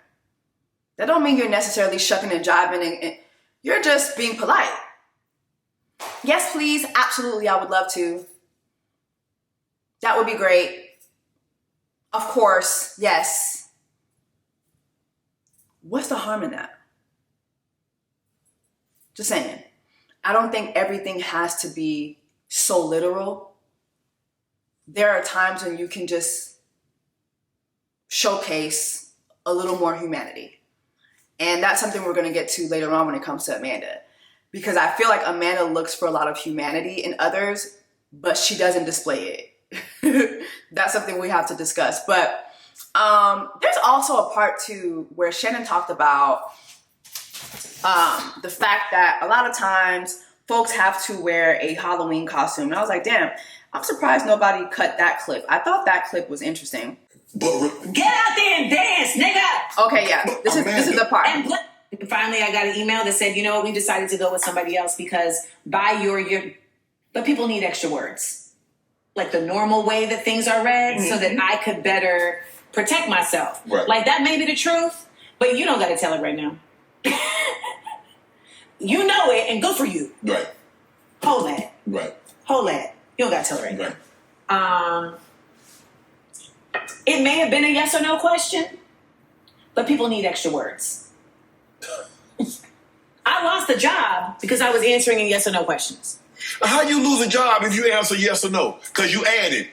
That don't mean you're necessarily shucking and jiving, and you're just being polite. Yes, please, absolutely, I would love to. That would be great. Of course, yes. What's the harm in that? Just saying. I don't think everything has to be so literal. There are times when you can just showcase a little more humanity. And that's something we're going to get to later on when it comes to Amanda. Because I feel like Amanda looks for a lot of humanity in others, but she doesn't display it. That's something we have to discuss. But there's also a part too where Shannon talked about the fact that a lot of times folks have to wear a Halloween costume. And I was like, damn, I'm surprised nobody cut that clip. I thought that clip was interesting. But get out there and dance, nigga. Okay, yeah. This is the part. And finally, I got an email that said, you know what, we decided to go with somebody else because by your but people need extra words. Like the normal way that things are read so that I could better protect myself. Right. Like that may be the truth, but you don't got to tell it right now. You know it and good for you. Right. Hold that. Right. Hold that. You don't got to tell it right Right. now. It may have been a yes or no question, but people need extra words. I lost the job because I was answering in yes or no questions. How you lose a job if you answer yes or no? Because you added.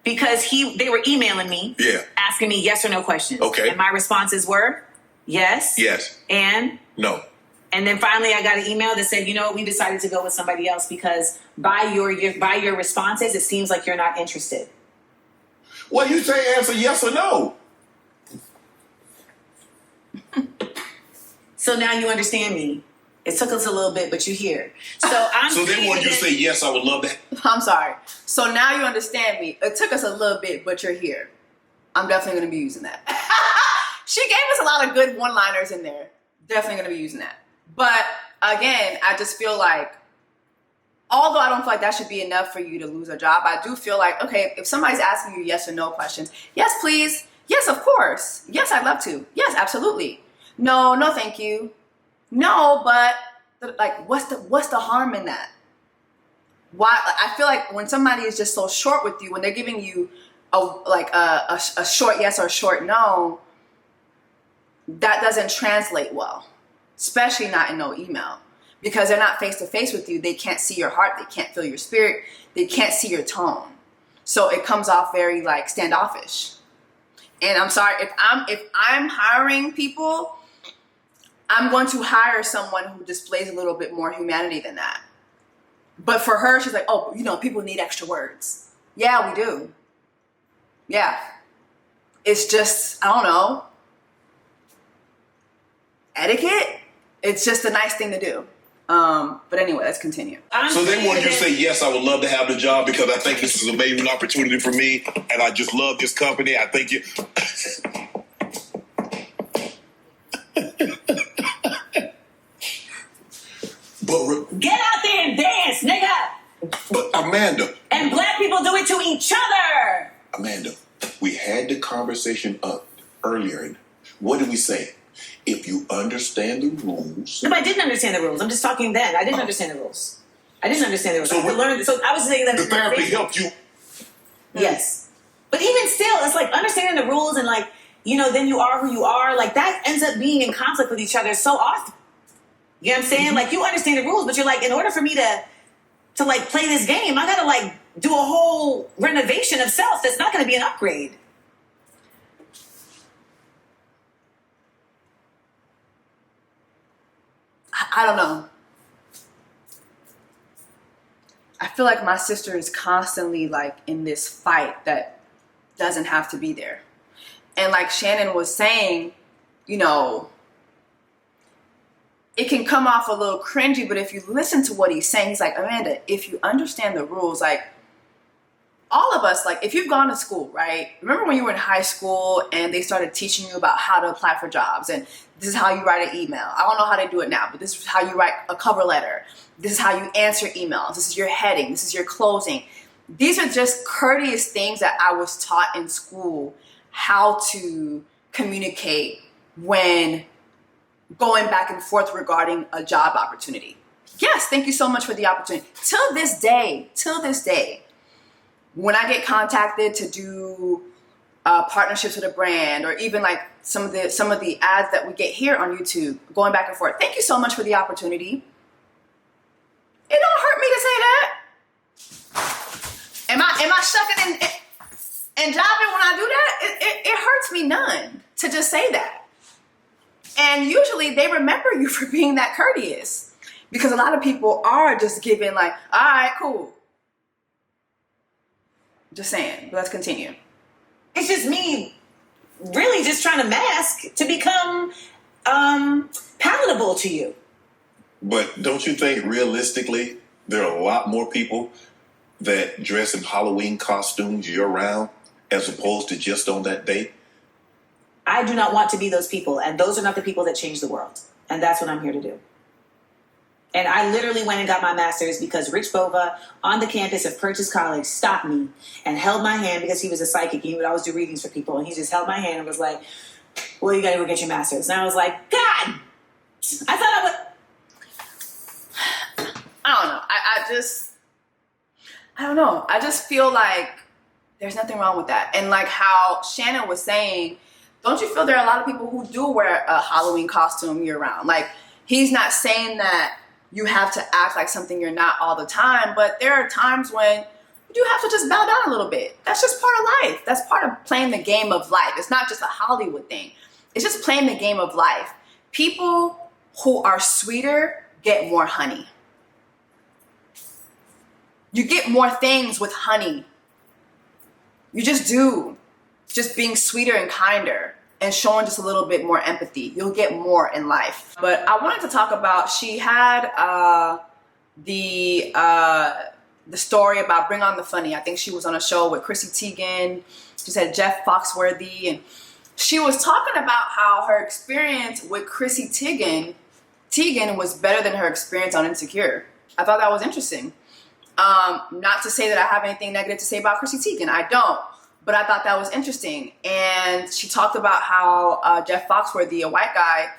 Because they were emailing me, asking me yes or no questions. Okay. And my responses were yes. Yes. And no. And then finally I got an email that said, you know what, we decided to go with somebody else because by your responses, it seems like you're not interested. Well, you say answer yes or no. So now you understand me. It took us a little bit, but you're here. So I'm So then when you say yes, I would love that. I'm sorry. So now you understand me. It took us a little bit, but you're here. I'm definitely going to be using that. She gave us a lot of good one-liners in there. Definitely going to be using that. But again, I just feel like, although I don't feel like that should be enough for you to lose a job, I do feel like, okay, if somebody's asking you yes or no questions, yes, please. Yes, of course. Yes, I'd love to. Yes, absolutely. No, no, thank you. No, but like, what's the harm in that? Why? I feel like when somebody is just so short with you, when they're giving you a short yes or a short no, that doesn't translate well, especially not in no email, because they're not face to face with you. They can't see your heart. They can't feel your spirit. They can't see your tone. So it comes off very like standoffish. And I'm sorry, if I'm hiring people, I'm going to hire someone who displays a little bit more humanity than that. But for her, she's like, oh, you know, people need extra words. Yeah, we do. Yeah. It's just, I don't know, etiquette. It's just a nice thing to do. But anyway, let's continue. So then when you say yes, I would love to have the job because I think this is an amazing opportunity for me and I just love this company. I think it... Get out there and dance, nigga! But Amanda... And black people do it to each other! Amanda, we had the conversation up earlier. And what did we say? If you understand the rules... No, but I didn't understand the rules. I'm just talking then. I didn't understand the rules. I didn't understand the rules. So I was saying that... The therapy helped you... Yes. But even still, it's like understanding the rules and like, you know, then you are who you are. Like that ends up being in conflict with each other so often. You know what I'm saying? Like you understand the rules, but you're like, in order for me to like play this game, I gotta like do a whole renovation of self that's not gonna be an upgrade. I don't know. I feel like my sister is constantly like in this fight that doesn't have to be there. And like Shannon was saying, you know, it can come off a little cringy, but if you listen to what he's saying, he's like, Amanda, if you understand the rules, like all of us, like if you've gone to school, right? Remember when you were in high school and they started teaching you about how to apply for jobs and this is how you write an email. I don't know how they do it now, but this is how you write a cover letter. This is how you answer emails. This is your heading. This is your closing. These are just courteous things that I was taught in school how to communicate when going back and forth regarding a job opportunity. Yes, thank you so much for the opportunity. Till this day, when I get contacted to do partnerships with a brand, or even like some of the ads that we get here on YouTube, going back and forth, thank you so much for the opportunity. It don't hurt me to say that. Am I shucking and jiving when I do that? It hurts me none to just say that. And usually they remember you for being that courteous, because a lot of people are just giving like, all right, cool. Just saying. Let's continue. It's just me really just trying to mask to become palatable to you. But don't you think realistically there are a lot more people that dress in Halloween costumes year-round as opposed to just on that day? I do not want to be those people, and those are not the people that change the world. And that's what I'm here to do. And I literally went and got my master's because Rich Bova on the campus of Purchase College stopped me and held my hand, because he was a psychic. He would always do readings for people. And he just held my hand and was like, well, you got to go get your master's. And I was like, God, I thought I would. I don't know. I don't know. I just feel like there's nothing wrong with that. And like how Shannon was saying, don't you feel there are a lot of people who do wear a Halloween costume year round? Like, he's not saying that you have to act like something you're not all the time, but there are times when you do have to just bow down a little bit. That's just part of life. That's part of playing the game of life. It's not just a Hollywood thing. It's just playing the game of life. People who are sweeter get more honey. You get more things with honey. You just do. Just being sweeter and kinder. and showing just a little bit more empathy. You'll get more in life. But I wanted to talk about, she had the story about Bring On the Funny. I think she was on a show with Chrissy Teigen. She said Jeff Foxworthy, and she was talking about how her experience with Chrissy Teigen was better than her experience on Insecure. I thought that was interesting. Not to say that I have anything negative to say about Chrissy Teigen. I don't. But I thought that was interesting. And she talked about how Jeff Foxworthy, a white guy,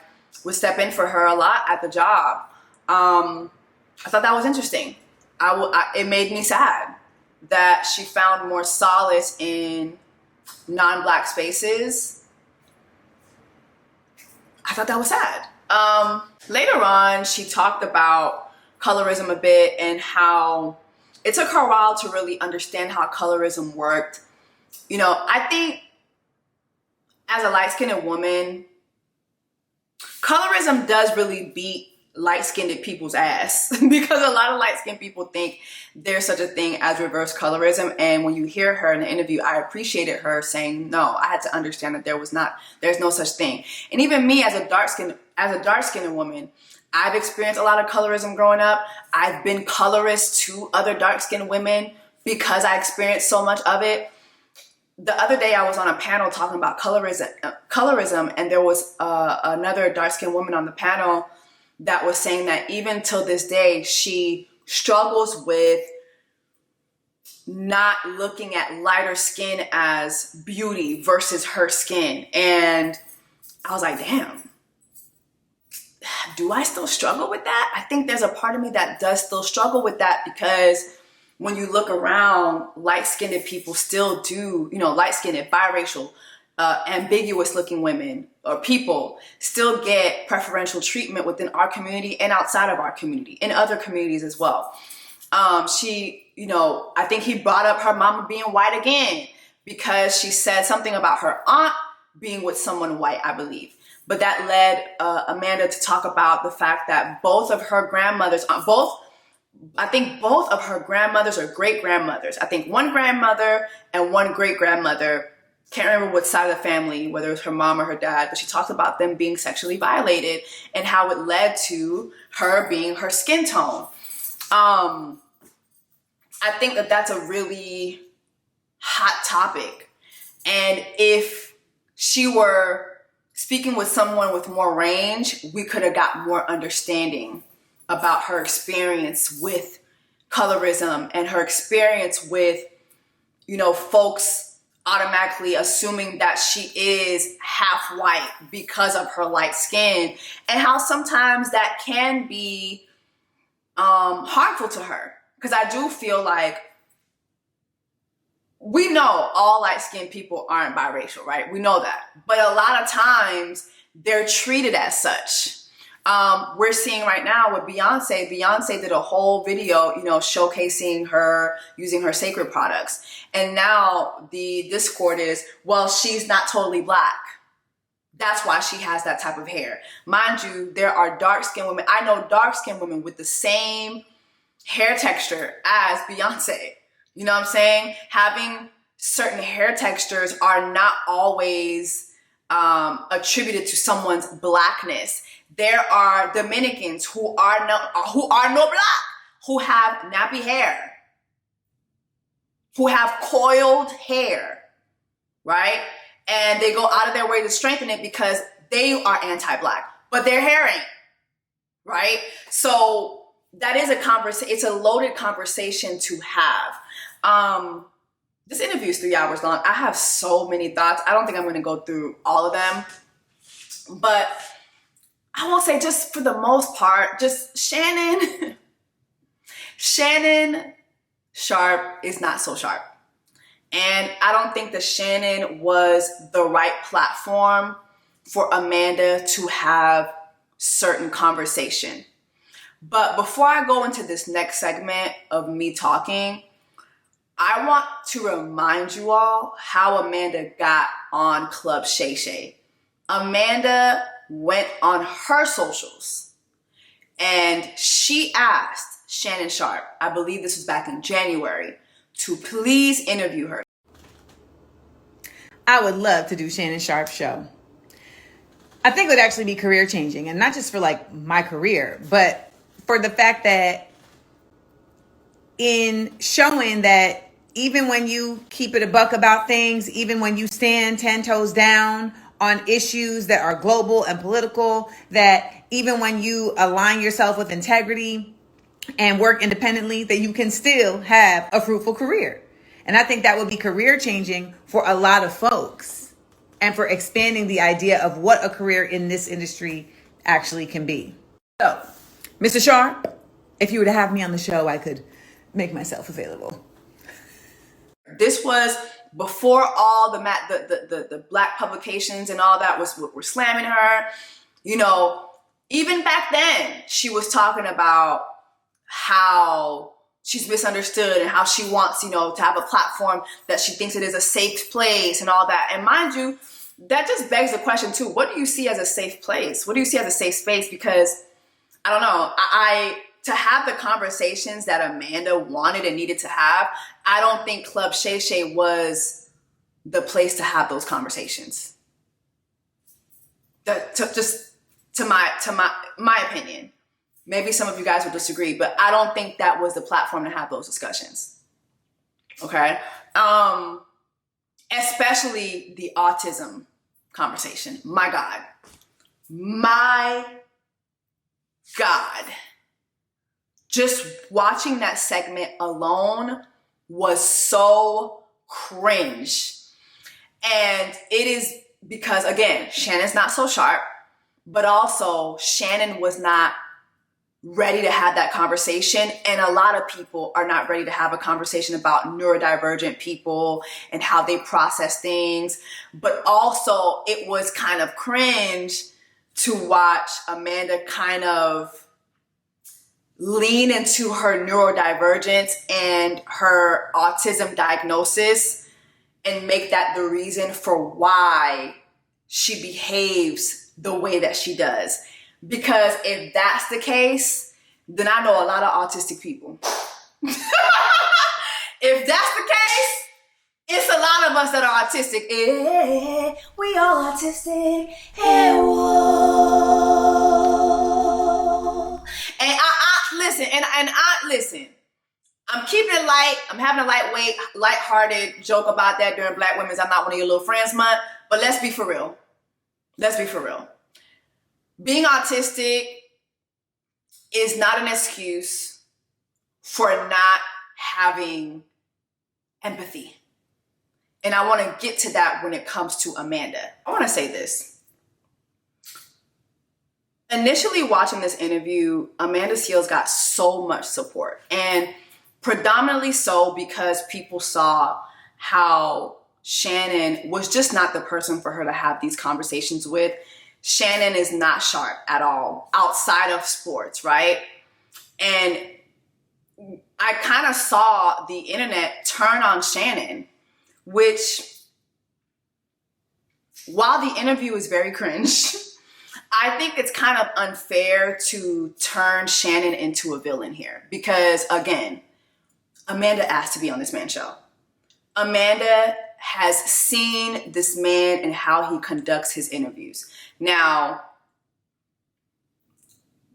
would step in for her a lot at the job. I thought that was interesting. It made me sad that she found more solace in non-Black spaces. I thought that was sad. Later on, she talked about colorism a bit and how it took her a while to really understand how colorism worked. You know, I think as a light-skinned woman, colorism does really beat light-skinned people's ass because a lot of light-skinned people think there's such a thing as reverse colorism. And when you hear her in the interview, I appreciated her saying, no, I had to understand that there's no such thing. And even me as a dark-skinned woman, I've experienced a lot of colorism growing up. I've been colorist to other dark-skinned women because I experienced so much of it. The other day I was on a panel talking about colorism, and there was another dark-skinned woman on the panel that was saying that even till this day, she struggles with not looking at lighter skin as beauty versus her skin. And I was like, damn, do I still struggle with that? I think there's a part of me that does still struggle with that, because when you look around, light-skinned people still do, light-skinned, biracial, ambiguous looking women or people still get preferential treatment within our community and outside of our community, in other communities as well. I think he brought up her mama being white again because she said something about her aunt being with someone white, I believe. But that led Amanda to talk about the fact that both of her grandmothers, both of her grandmothers or great-grandmothers, I think one grandmother and one great-grandmother, can't remember what side of the family, whether it was her mom or her dad, but she talked about them being sexually violated and how it led to her being her skin tone. I think that that's a really hot topic. And if she were speaking with someone with more range, we could have got more understanding about her experience with colorism and her experience with, folks automatically assuming that she is half white because of her light skin, and how sometimes that can be harmful to her. Because I do feel like we know all light-skinned people aren't biracial, right? We know that. But a lot of times they're treated as such. We're seeing right now with Beyonce. Beyonce did a whole video, showcasing her using her sacred products. And now the discord is, well, she's not totally Black. That's why she has that type of hair. Mind you, there are dark-skinned women. I know dark-skinned women with the same hair texture as Beyonce. You know what I'm saying? Having certain hair textures are not always attributed to someone's Blackness. There are Dominicans who are no Black, who have nappy hair, who have coiled hair, right? And they go out of their way to strengthen it because they are anti-Black, but their hair ain't, right? So that is it's a loaded conversation to have. This interview is 3 hours long. I have so many thoughts. I don't think I'm going to go through all of them, but I will say, just for the most part, just Shannon Sharpe is not so sharp. And I don't think that Shannon was the right platform for Amanda to have certain conversation. But before I go into this next segment of me talking, I want to remind you all how Amanda got on Club SHAY. Amanda went on her socials and she asked Shannon Sharpe, I believe this was back in January, to please interview her. I would love to do Shannon Sharpe's show. I think it would actually be career changing, and not just for like my career, but for the fact that in showing that even when you keep it a buck about things, even when you stand 10 toes down on issues that are global and political, that even when you align yourself with integrity and work independently, that you can still have a fruitful career. And I think that would be career changing for a lot of folks, and for expanding the idea of what a career in this industry actually can be. So, Mr. Sharpe, if you were to have me on the show, I could make myself available. This was before all the black publications and all that were slamming her. You know, even back then, she was talking about how she's misunderstood and how she wants, you know, to have a platform that she thinks it is a safe place and all that. And mind you, that just begs the question too, what do you see as a safe place? What do you see as a safe space? Because I don't know, to have the conversations that Amanda wanted and needed to have, I don't think Club SHAY was the place to have those conversations. To my opinion. Maybe some of you guys will disagree, but I don't think that was the platform to have those discussions. Okay? Especially the autism conversation. My God. Just watching that segment alone was so cringe. And it is because, again, Shannon's not so sharp, but also Shannon was not ready to have that conversation. And a lot of people are not ready to have a conversation about neurodivergent people and how they process things. But also it was kind of cringe to watch Amanda kind of lean into her neurodivergence and her autism diagnosis and make that the reason for why she behaves the way that she does. Because if that's the case, then I know a lot of autistic people. If that's the case, it's a lot of us that are autistic. Eh, we all autistic. Eh, whoa. And listen. I'm keeping it light. I'm having a lighthearted joke about that during Black Women's I'm Not One of Your Little Friends month. But let's be for real. Being autistic is not an excuse for not having empathy. And I want to get to that when it comes to Amanda. I want to say this. Initially watching this interview, Amanda Seales got so much support, and predominantly so because people saw how Shannon was just not the person for her to have these conversations with. Shannon is not sharp at all outside of sports, right? And I kind of saw the internet turn on Shannon, which, while the interview is very cringe, I think it's kind of unfair to turn Shannon into a villain here. Because again, Amanda asked to be on this man's show. Amanda has seen this man and how he conducts his interviews. Now,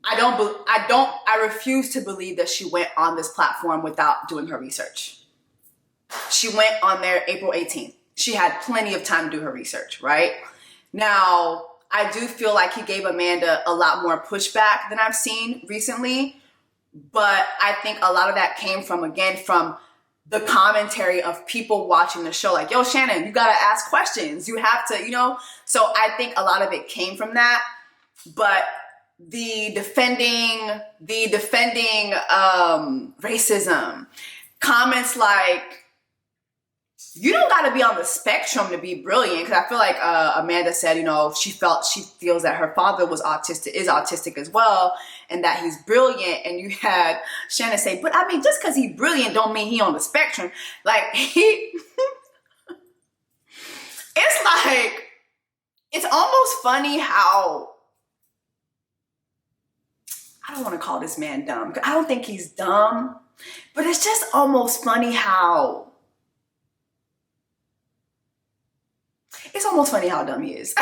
I refuse to believe that she went on this platform without doing her research. She went on there April 18th. She had plenty of time to do her research, right? Now, I do feel like he gave Amanda a lot more pushback than I've seen recently, but I think a lot of that came from the commentary of people watching the show, like, yo, Shannon, you gotta ask questions. You have to, So I think a lot of it came from that. But the defending racism, comments like, you don't gotta be on the spectrum to be brilliant. Because I feel like Amanda said, she feels that her father is autistic as well, and that he's brilliant. And you had Shannon say, but I mean, just because he's brilliant don't mean he on the spectrum. Like, it's almost funny how, I don't want to call this man dumb, because I don't think he's dumb, but it's just almost funny how dumb he is.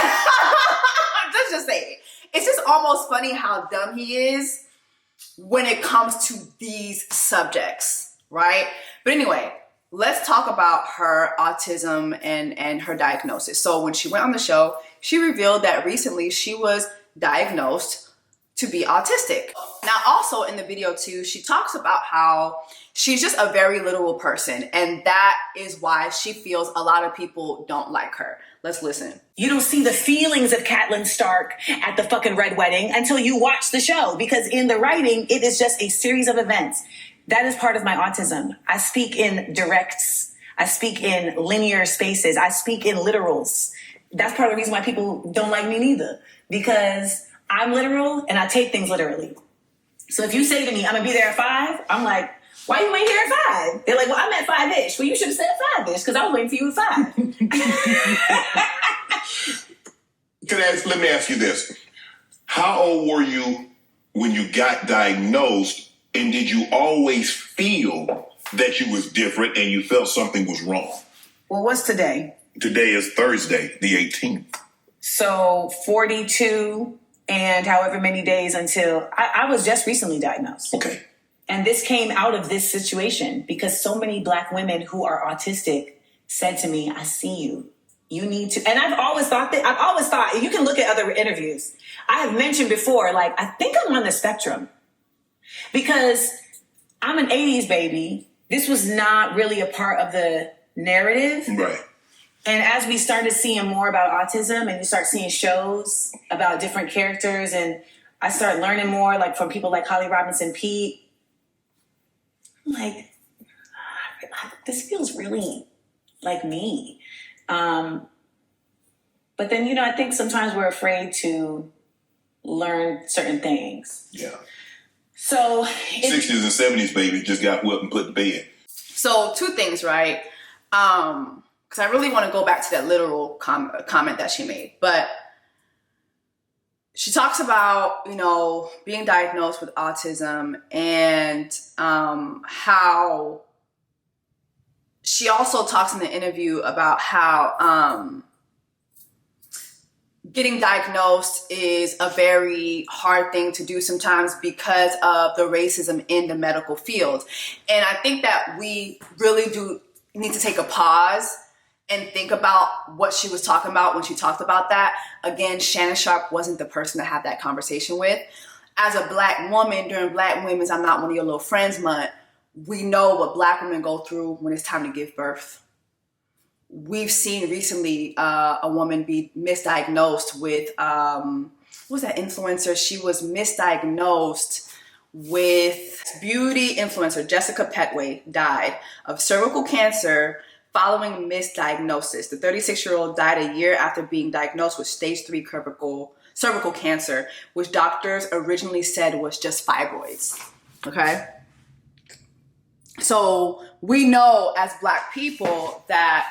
let's just say it. It's just almost funny how dumb he is when it comes to these subjects, right? But anyway, let's talk about her autism and her diagnosis. So when she went on the show, she revealed that recently she was diagnosed to be autistic. Now, also in the video too, she talks about how she's just a very literal person, and that is why she feels a lot of people don't like her. Let's listen. You don't see the feelings of Catelyn Stark at the fucking Red Wedding until you watch the show, because in the writing, it is just a series of events. That is part of my autism. I speak in directs. I speak in linear spaces. I speak in literals. That's part of the reason why people don't like me neither, because I'm literal and I take things literally. So if you say to me, I'm gonna be there at 5, I'm like, why you ain't here at 5? They're like, well, I'm at 5-ish. Well, you should have said 5-ish because I was waiting for you at 5. Let me ask you this. How old were you when you got diagnosed, and did you always feel that you was different and you felt something was wrong? Well, what's today? Today is Thursday, the 18th. So 42 and however many days until I was just recently diagnosed. Okay. And this came out of this situation because so many Black women who are autistic said to me, I see you. You need to. And I've always thought, you can look at other interviews. I have mentioned before, like, I think I'm on the spectrum because I'm an 80s baby. This was not really a part of the narrative. Right. And as we started seeing more about autism and you start seeing shows about different characters, and I started learning more, like from people like Holly Robinson Peete, I'm like, this feels really like me. But then, I think sometimes we're afraid to learn certain things. Yeah. So 60s and 70s, baby, just got whipped and put to bed. So 2 things, right? Because I really want to go back to that literal comment that she made. But she talks about, being diagnosed with autism, and how she also talks in the interview about how getting diagnosed is a very hard thing to do sometimes because of the racism in the medical field. And I think that we really do need to take a pause and think about what she was talking about when she talked about that. Again, Shannon Sharpe wasn't the person to have that conversation with. As a Black woman, during Black Women's I'm Not One of Your Little Friends month, we know what Black women go through when it's time to give birth. We've seen recently a woman be misdiagnosed with, what was that influencer? She was misdiagnosed with beauty influencer. Jessica Petway died of cervical cancer following misdiagnosis. The 36-year-old died a year after being diagnosed with stage 3 cervical cancer, which doctors originally said was just fibroids. Okay? So we know as Black people that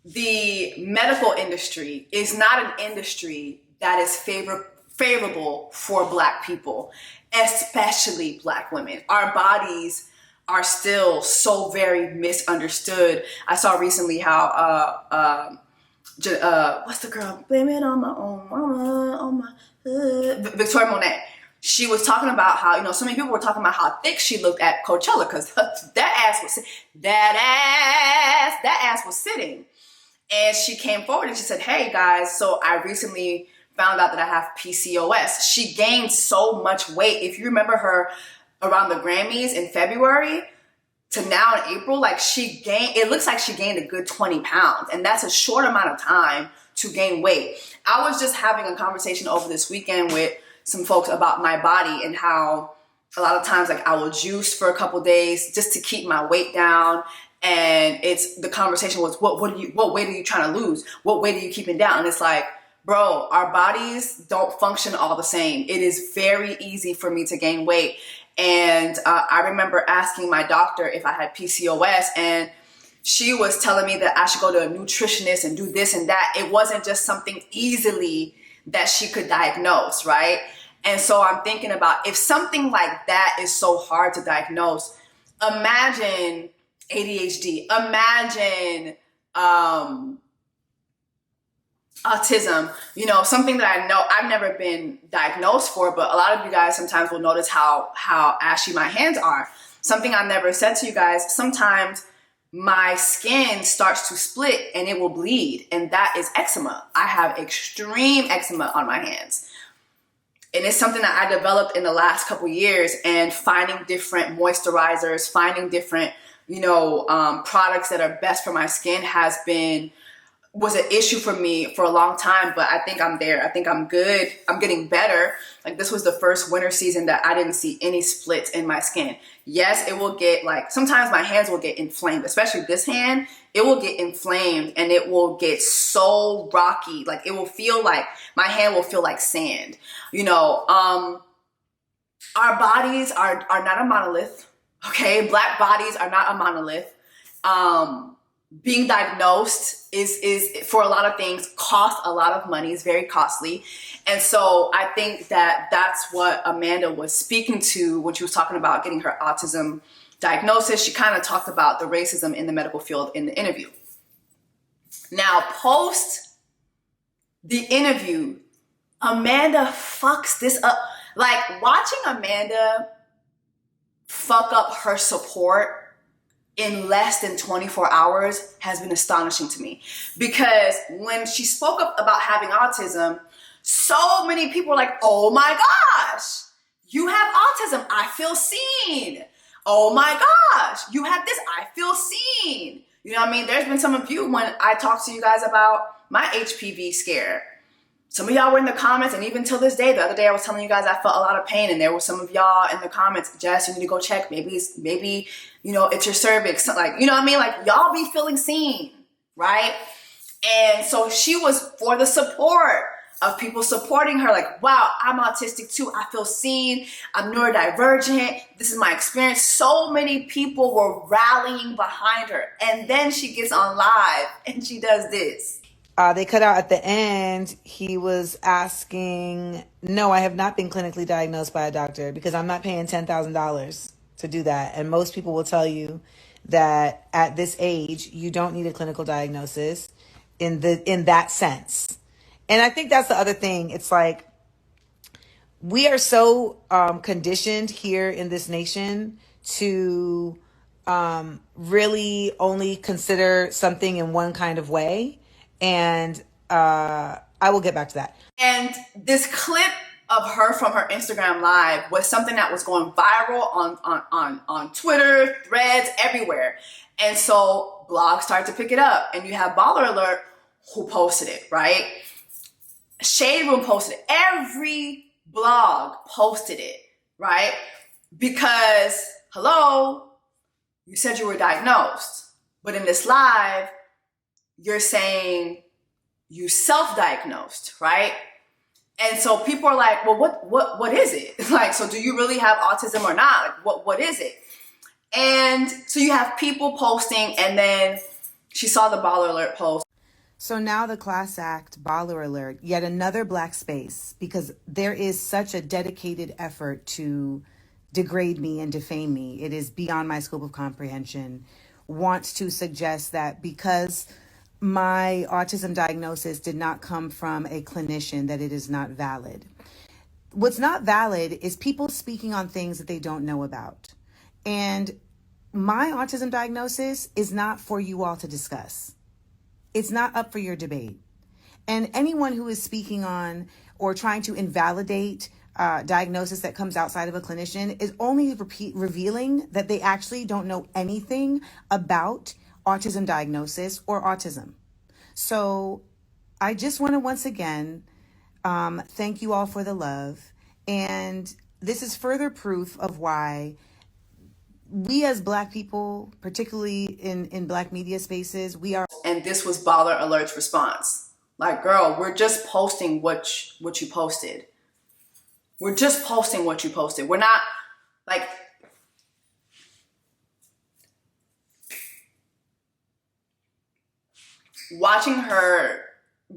the medical industry is not an industry that is favorable for Black people, especially Black women. Our bodies are still so very misunderstood. I saw recently how what's the girl? Blame it on my own mama, Victoria Monet. She was talking about how, so many people were talking about how thick she looked at Coachella because that ass was sitting. And she came forward and she said, hey guys, so I recently found out that I have PCOS. She gained so much weight. If you remember her around the Grammys in February to now in April, it looks like she gained a good 20 pounds. And that's a short amount of time to gain weight. I was just having a conversation over this weekend with some folks about my body and how a lot of times I will juice for a couple days just to keep my weight down. And the conversation was, what weight are you trying to lose? What weight are you keeping down? And it's like, bro, our bodies don't function all the same. It is very easy for me to gain weight. And I remember asking my doctor if I had PCOS, and she was telling me that I should go to a nutritionist and do this and that. It wasn't just something easily that she could diagnose, right? And so I'm thinking about, if something like that is so hard to diagnose, imagine ADHD, imagine autism, you know, something that I know I've never been diagnosed for, but a lot of you guys sometimes will notice how ashy my hands are. Something I've never said to you guys, sometimes my skin starts to split and it will bleed, and that is eczema. I have extreme eczema on my hands. And it's something that I developed in the last couple years, and finding different moisturizers, finding different, you know, products that are best for my skin was an issue for me for a long time, but I think I'm there. I think I'm good. I'm getting better. Like, this was the first winter season that I didn't see any splits in my skin. Yes, it will get, like, sometimes my hands will get inflamed, especially this hand. It will get inflamed and it will get so rocky. Like, it will feel like, my hand will feel like sand. You know, our bodies are not a monolith, okay? Black bodies are not a monolith. Being diagnosed is for a lot of things costs a lot of money. It's very costly. And so I think that that's what Amanda was speaking to when she was talking about getting her autism diagnosis. She kind of talked about the racism in the medical field in the interview. Now, post the interview, Amanda fucks this up. Like, watching Amanda fuck up her support in less than 24 hours has been astonishing to me, because when she spoke up about having autism, so many people were like, oh my gosh, you have autism, I feel seen. Oh my gosh, you have this, I feel seen. You know what I mean? There's been some of you, when I talked to you guys about my HPV scare, some of y'all were in the comments, and even till this day, the other day I was telling you guys I felt a lot of pain, and there were some of y'all in the comments, Jess, you need to go check. Maybe, you know, it's your cervix. Like, you know what I mean? Like, y'all be feeling seen, right? And so she was for the support of people supporting her. Like, wow, I'm autistic too. I feel seen. I'm neurodivergent. This is my experience. So many people were rallying behind her. And then she gets on live and she does this. They cut out at the end, he was asking, no, I have not been clinically diagnosed by a doctor because I'm not paying $10,000 to do that. And most people will tell you that at this age, you don't need a clinical diagnosis in that sense. And I think that's the other thing. It's like, we are so conditioned here in this nation to really only consider something in one kind of way. And I will get back to that. And this clip of her from her Instagram live was something that was going viral on Twitter, Threads, everywhere. And so blogs started to pick it up. And you have Baller Alert who posted it, right? Shade Room posted it. Every blog posted it, right? Because, hello, you said you were diagnosed. But in this live, you're saying you self-diagnosed, right? And so people are like, well, what is it? Like, so do you really have autism or not? Like, what is it? And so you have people posting, and then she saw the Baller Alert post. So now the Class Act, Baller Alert, yet another black space, because there is such a dedicated effort to degrade me and defame me. It is beyond my scope of comprehension. Wants to suggest that because my autism diagnosis did not come from a clinician, that it is not valid. What's not valid is people speaking on things that they don't know about. And my autism diagnosis is not for you all to discuss. It's not up for your debate. And anyone who is speaking on or trying to invalidate diagnosis that comes outside of a clinician is only revealing that they actually don't know anything about autism diagnosis or autism. So I just want to once again thank you all for the love. And this is further proof of why we as Black people, particularly in Black media spaces, we are. And this was Baller Alert's response. Like, girl, we're just posting what you posted. We're just posting what you posted. We're not, like, watching her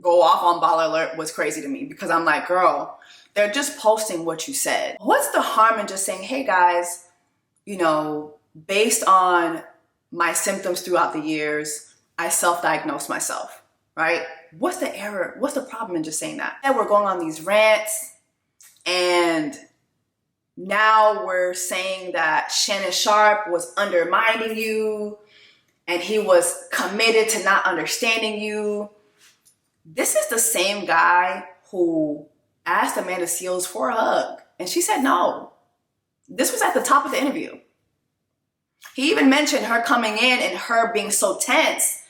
go off on Baller Alert was crazy to me, because I'm like, girl, they're just posting what you said. What's the harm in just saying, hey guys, you know, based on my symptoms throughout the years, I self-diagnosed myself, right? what's the error? What's the problem in just saying that? And we're going on these rants, and now we're saying that Shannon Sharpe was undermining you and he was committed to not understanding you. This is the same guy who asked Amanda Seales for a hug, and she said no. This was at the top of the interview. He even mentioned her coming in and her being so tense,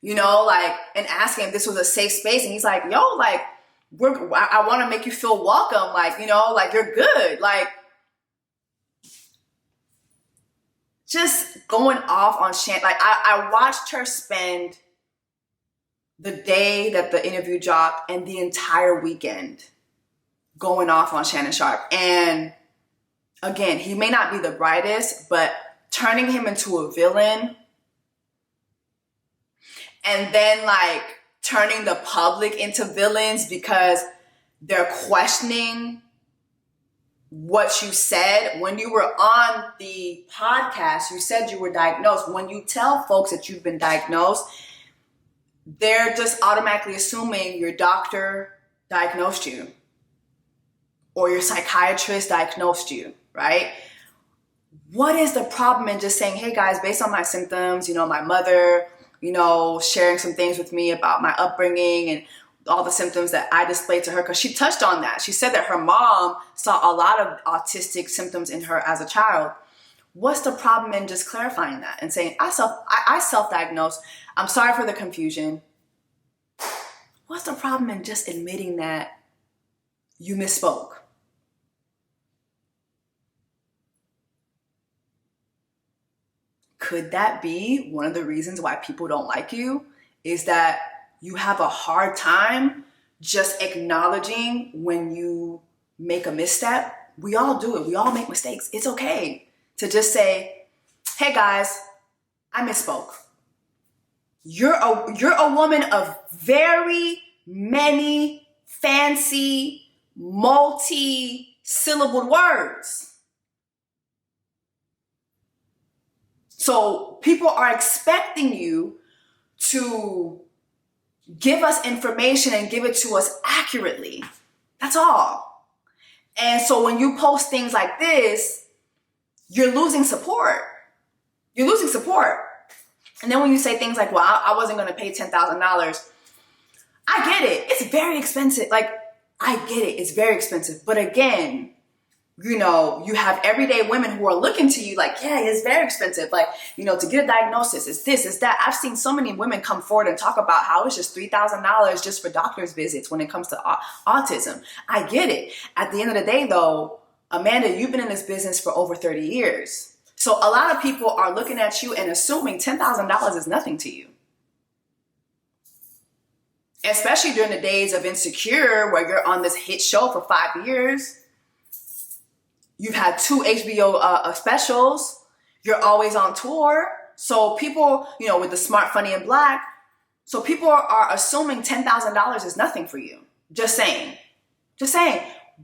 you know, like, and asking if this was a safe space. And he's like, yo, like, I want to make you feel welcome. Like, you know, like, you're good. Like, just going off on Shannon. Like, I watched her spend the day that the interview dropped and the entire weekend going off on Shannon Sharpe. And again, he may not be the brightest, but turning him into a villain and then like turning the public into villains because they're questioning what you said. When you were on the podcast, you said you were diagnosed. When you tell folks that you've been diagnosed, they're just automatically assuming your doctor diagnosed you or your psychiatrist diagnosed you, right? What is the problem in just saying, hey guys, based on my symptoms, you know, my mother, you know, sharing some things with me about my upbringing and all the symptoms that I displayed to her, because she touched on that. She said that her mom saw a lot of autistic symptoms in her as a child. What's the problem in just clarifying that and saying, I self-diagnosed. I'm sorry for the confusion. What's the problem in just admitting that you misspoke? Could that be one of the reasons why people don't like you? Is that you have a hard time just acknowledging when you make a misstep? We all do it. We all make mistakes. It's okay to just say, hey guys, I misspoke. You're a woman of very many fancy, multi-syllabled words. So people are expecting you to give us information and give it to us accurately. That's all. And so when you post things like this, you're losing support. You're losing support. And then when you say things like, well, I wasn't going to pay $10,000. I get it. It's very expensive. Like, I get it. It's very expensive. But again, you know, you have everyday women who are looking to you like, yeah, it's very expensive. Like, you know, to get a diagnosis, it's this, it's that. I've seen so many women come forward and talk about how it's just $3,000 just for doctor's visits when it comes to autism. I get it. At the end of the day, though, Amanda, you've been in this business for over 30 years. So a lot of people are looking at you and assuming $10,000 is nothing to you. Especially during the days of Insecure, where you're on this hit show for 5 years. You've had 2 HBO specials. You're always on tour. So people, you know, with the Smart, Funny, and Black, so people are assuming $10,000 is nothing for you. Just saying. Just saying.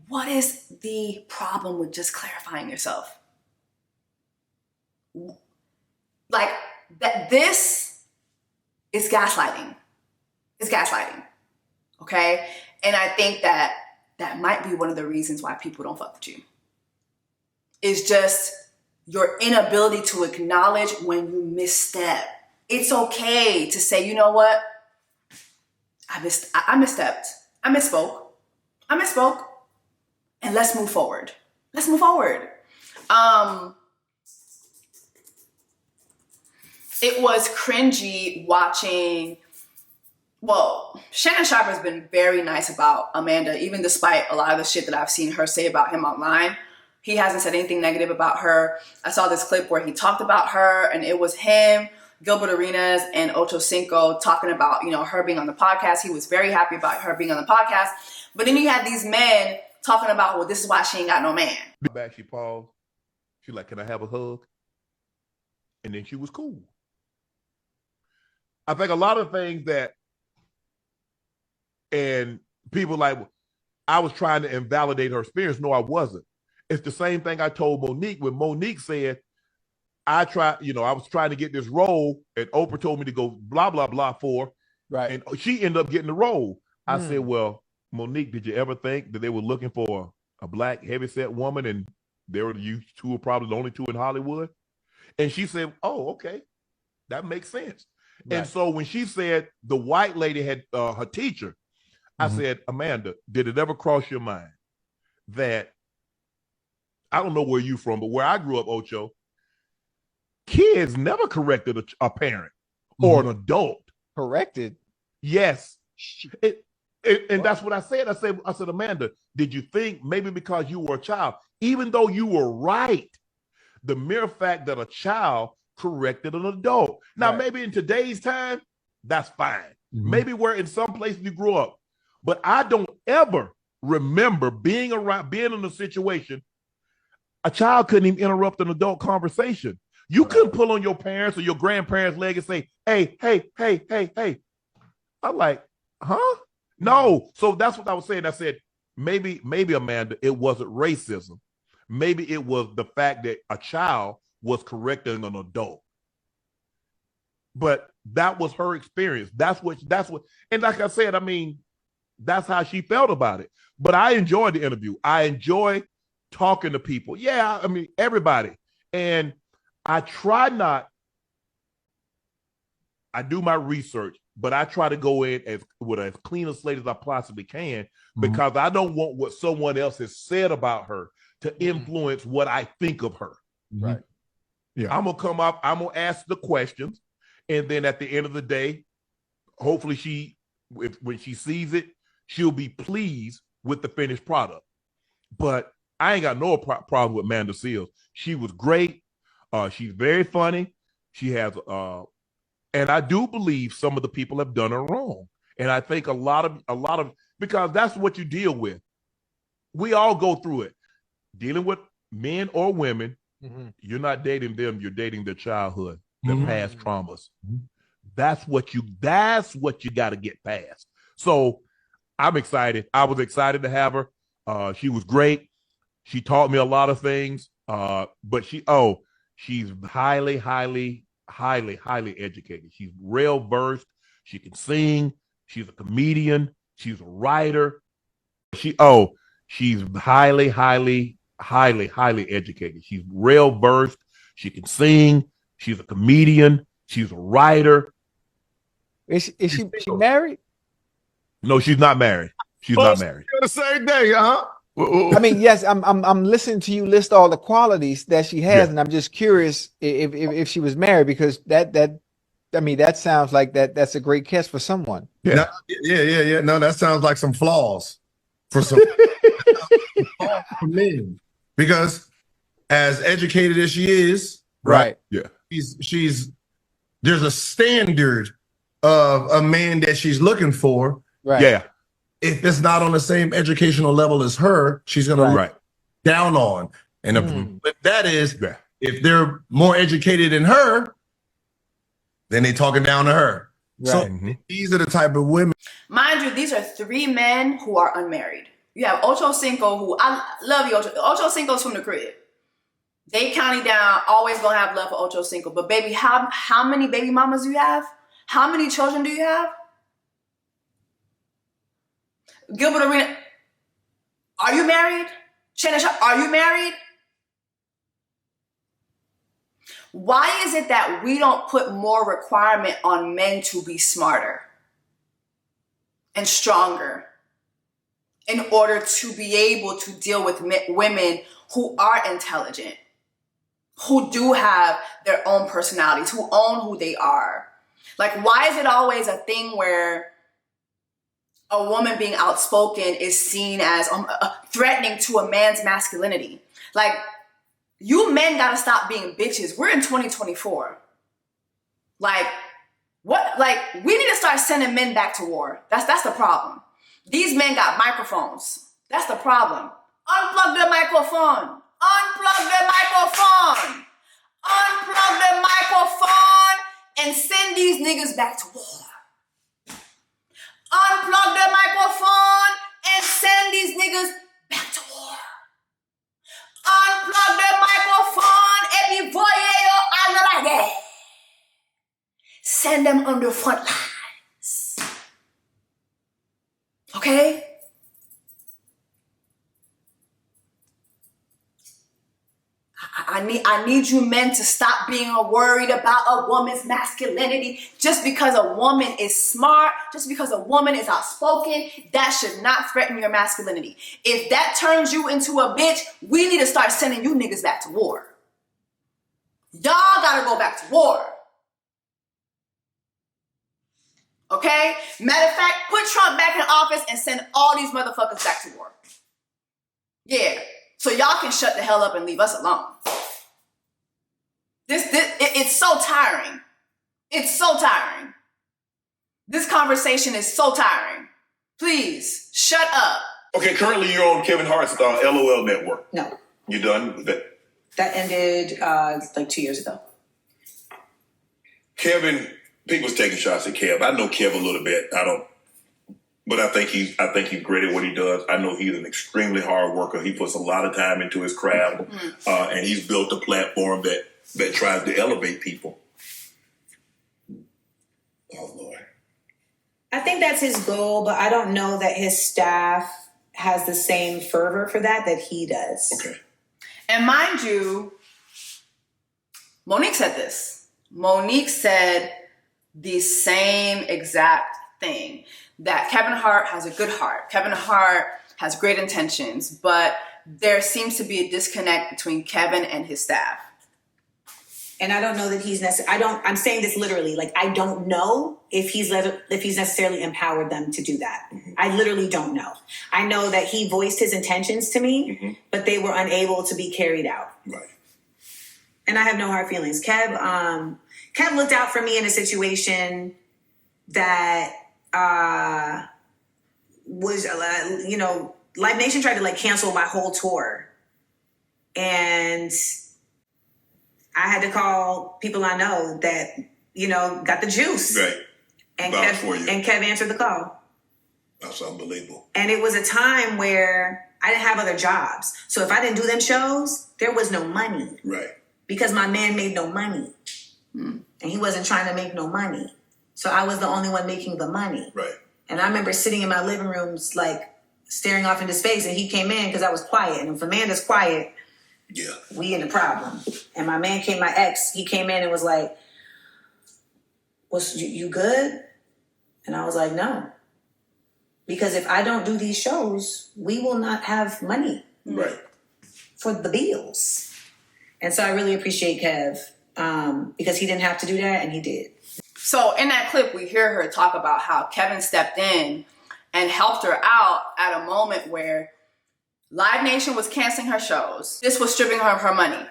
What is the problem with just clarifying yourself? Like, that this is gaslighting. It's gaslighting. Okay? And I think that might be one of the reasons why people don't fuck with you. Is just your inability to acknowledge when you misstep. It's okay to say, you know what? I misstepped. I misspoke. And let's move forward. Let's move forward. It was cringy watching. Well, Shannon Sharpe has been very nice about Amanda, even despite a lot of the shit that I've seen her say about him online. He hasn't said anything negative about her. I saw this clip where he talked about her, and it was him, Gilbert Arenas, and Ocho Cinco talking about, you know, her being on the podcast. He was very happy about her being on the podcast. But then you had these men talking about, well, this is why she ain't got no man. Back, she paused. She like, can I have a hug? And then she was cool. I think a lot of things that, and people like, I was trying to invalidate her experience. No, I wasn't. It's the same thing I told Monique when Monique said, I was trying to get this role and Oprah told me to go blah, blah, blah for, Right. And she ended up getting the role. I said, well, Monique, did you ever think that they were looking for a black heavyset woman and you two were probably the only two in Hollywood? And she said, oh, okay, that makes sense. Right. And so when she said the white lady had her teacher, I said, Amanda, did it ever cross your mind that, I don't know where you from, but where I grew up, Ocho, kids never corrected a parent or an adult. Corrected? Yes. And that's what I said. I said, Amanda, did you think maybe because you were a child, even though you were right, the mere fact that a child corrected an adult. Now, maybe in today's time, that's fine. Maybe where in some places you grew up. But I don't ever remember being in a situation, a child couldn't even interrupt an adult conversation. You couldn't pull on your parents or your grandparents' leg and say, hey. I'm like, huh? No. So that's what I was saying. I said, maybe, Amanda, it wasn't racism. Maybe it was the fact that a child was correcting an adult. But that was her experience. That's what, and like I said, I mean, that's how she felt about it. But I enjoyed the interview. I enjoy talking to people. Yeah, I mean, everybody. And I do my research, but I try to go in with as clean a slate as I possibly can, because I don't want what someone else has said about her to influence what I think of her. Right. Yeah. I'm going to come up, I'm going to ask the questions. And then at the end of the day, hopefully when she sees it, she'll be pleased with the finished product. But I ain't got no problem with Amanda Seales. She was great. She's very funny. She has, and I do believe some of the people have done her wrong. And I think a lot of, because that's what you deal with. We all go through it. Dealing with men or women, you're not dating them, you're dating their childhood, their past traumas. That's what you got to get past. So I'm excited. I was excited to have her. She was great. She taught me a lot of things. But she's highly educated. She's real versed. She can sing. She's a comedian. She's a writer. She's highly educated. She's real versed. She can sing. She's a comedian. She's a writer. Is she married? No, she's not married. She's not married. The same day, huh? I mean, yes, I'm listening to you list all the qualities that she has, and I'm just curious if she was married, because that sounds like that's a great catch for someone. Yeah. No, that sounds like some flaws for some for men, because as educated as she is, right? Yeah, she's there's a standard of a man that she's looking for, right? Yeah. If it's not on the same educational level as her, she's going to down on. And if that is, if they're more educated than her, then they talking down to her. Right. So these are the type of women. Mind you, these are three men who are unmarried. You have Ocho Cinco, who I love you, Ocho. Ocho Cinco's from the crib. Dade County down, always gonna have love for Ocho Cinco. But baby, how many baby mamas do you have? How many children do you have? Gilbert Arena, are you married? Shannon, are you married? Why is it that we don't put more requirement on men to be smarter and stronger in order to be able to deal with women who are intelligent, who do have their own personalities, who own who they are? Like, why is it always a thing where a woman being outspoken is seen as threatening to a man's masculinity? Like, you men gotta stop being bitches. We're in 2024. Like, what? Like, we need to start sending men back to war. That's the problem. These men got microphones. That's the problem. Unplug the microphone. Unplug the microphone. Unplug the microphone and send these niggas back to war. Unplug the microphone and send these niggas back to war. Unplug the microphone et puis voyez yo à la guerre. Send them on the front lines. I need you men to stop being worried about a woman's masculinity. Just because a woman is smart, just because a woman is outspoken, that should not threaten your masculinity. If that turns you into a bitch, we need to start sending you niggas back to war. Y'all gotta go back to war. Okay? Matter of fact, put Trump back in office and send all these motherfuckers back to war. Yeah. So y'all can shut the hell up and leave us alone. It's so tiring. It's so tiring. This conversation is so tiring. Please, shut up. Okay, currently you're on Kevin Hart's LOL network. No. You done with that? That ended like 2 years ago. Kevin, people's taking shots at Kev. I know Kev a little bit. But I think he's great at what he does. I know he's an extremely hard worker. He puts a lot of time into his craft, and he's built a platform that tries to elevate people. Oh Lord. I think that's his goal, but I don't know that his staff has the same fervor for that he does. Okay. And mind you, Monique said this. Monique said the same exact thing. That Kevin Hart has a good heart. Kevin Hart has great intentions, but there seems to be a disconnect between Kevin and his staff. And I don't know that he's I'm saying this literally, like I don't know if he's necessarily empowered them to do that. Mm-hmm. I literally don't know. I know that he voiced his intentions to me, but they were unable to be carried out. Right. And I have no hard feelings. Kev looked out for me in a situation that was, Live Nation tried to like cancel my whole tour. And I had to call people I know that, got the juice. Right. And Kev answered the call. That's unbelievable. And it was a time where I didn't have other jobs. So if I didn't do them shows, there was no money. Right. Because my man made no money. And he wasn't trying to make no money. So I was the only one making the money. Right. And I remember sitting in my living rooms, like staring off into space, and he came in because I was quiet. And if a man is quiet, we in the problem. And my ex, he came in and was like, you good? And I was like, no. Because if I don't do these shows, we will not have money. Right. For the bills. And so I really appreciate Kev because he didn't have to do that, and he did. So in that clip, we hear her talk about how Kevin stepped in and helped her out at a moment where Live Nation was canceling her shows. This was stripping her of her money.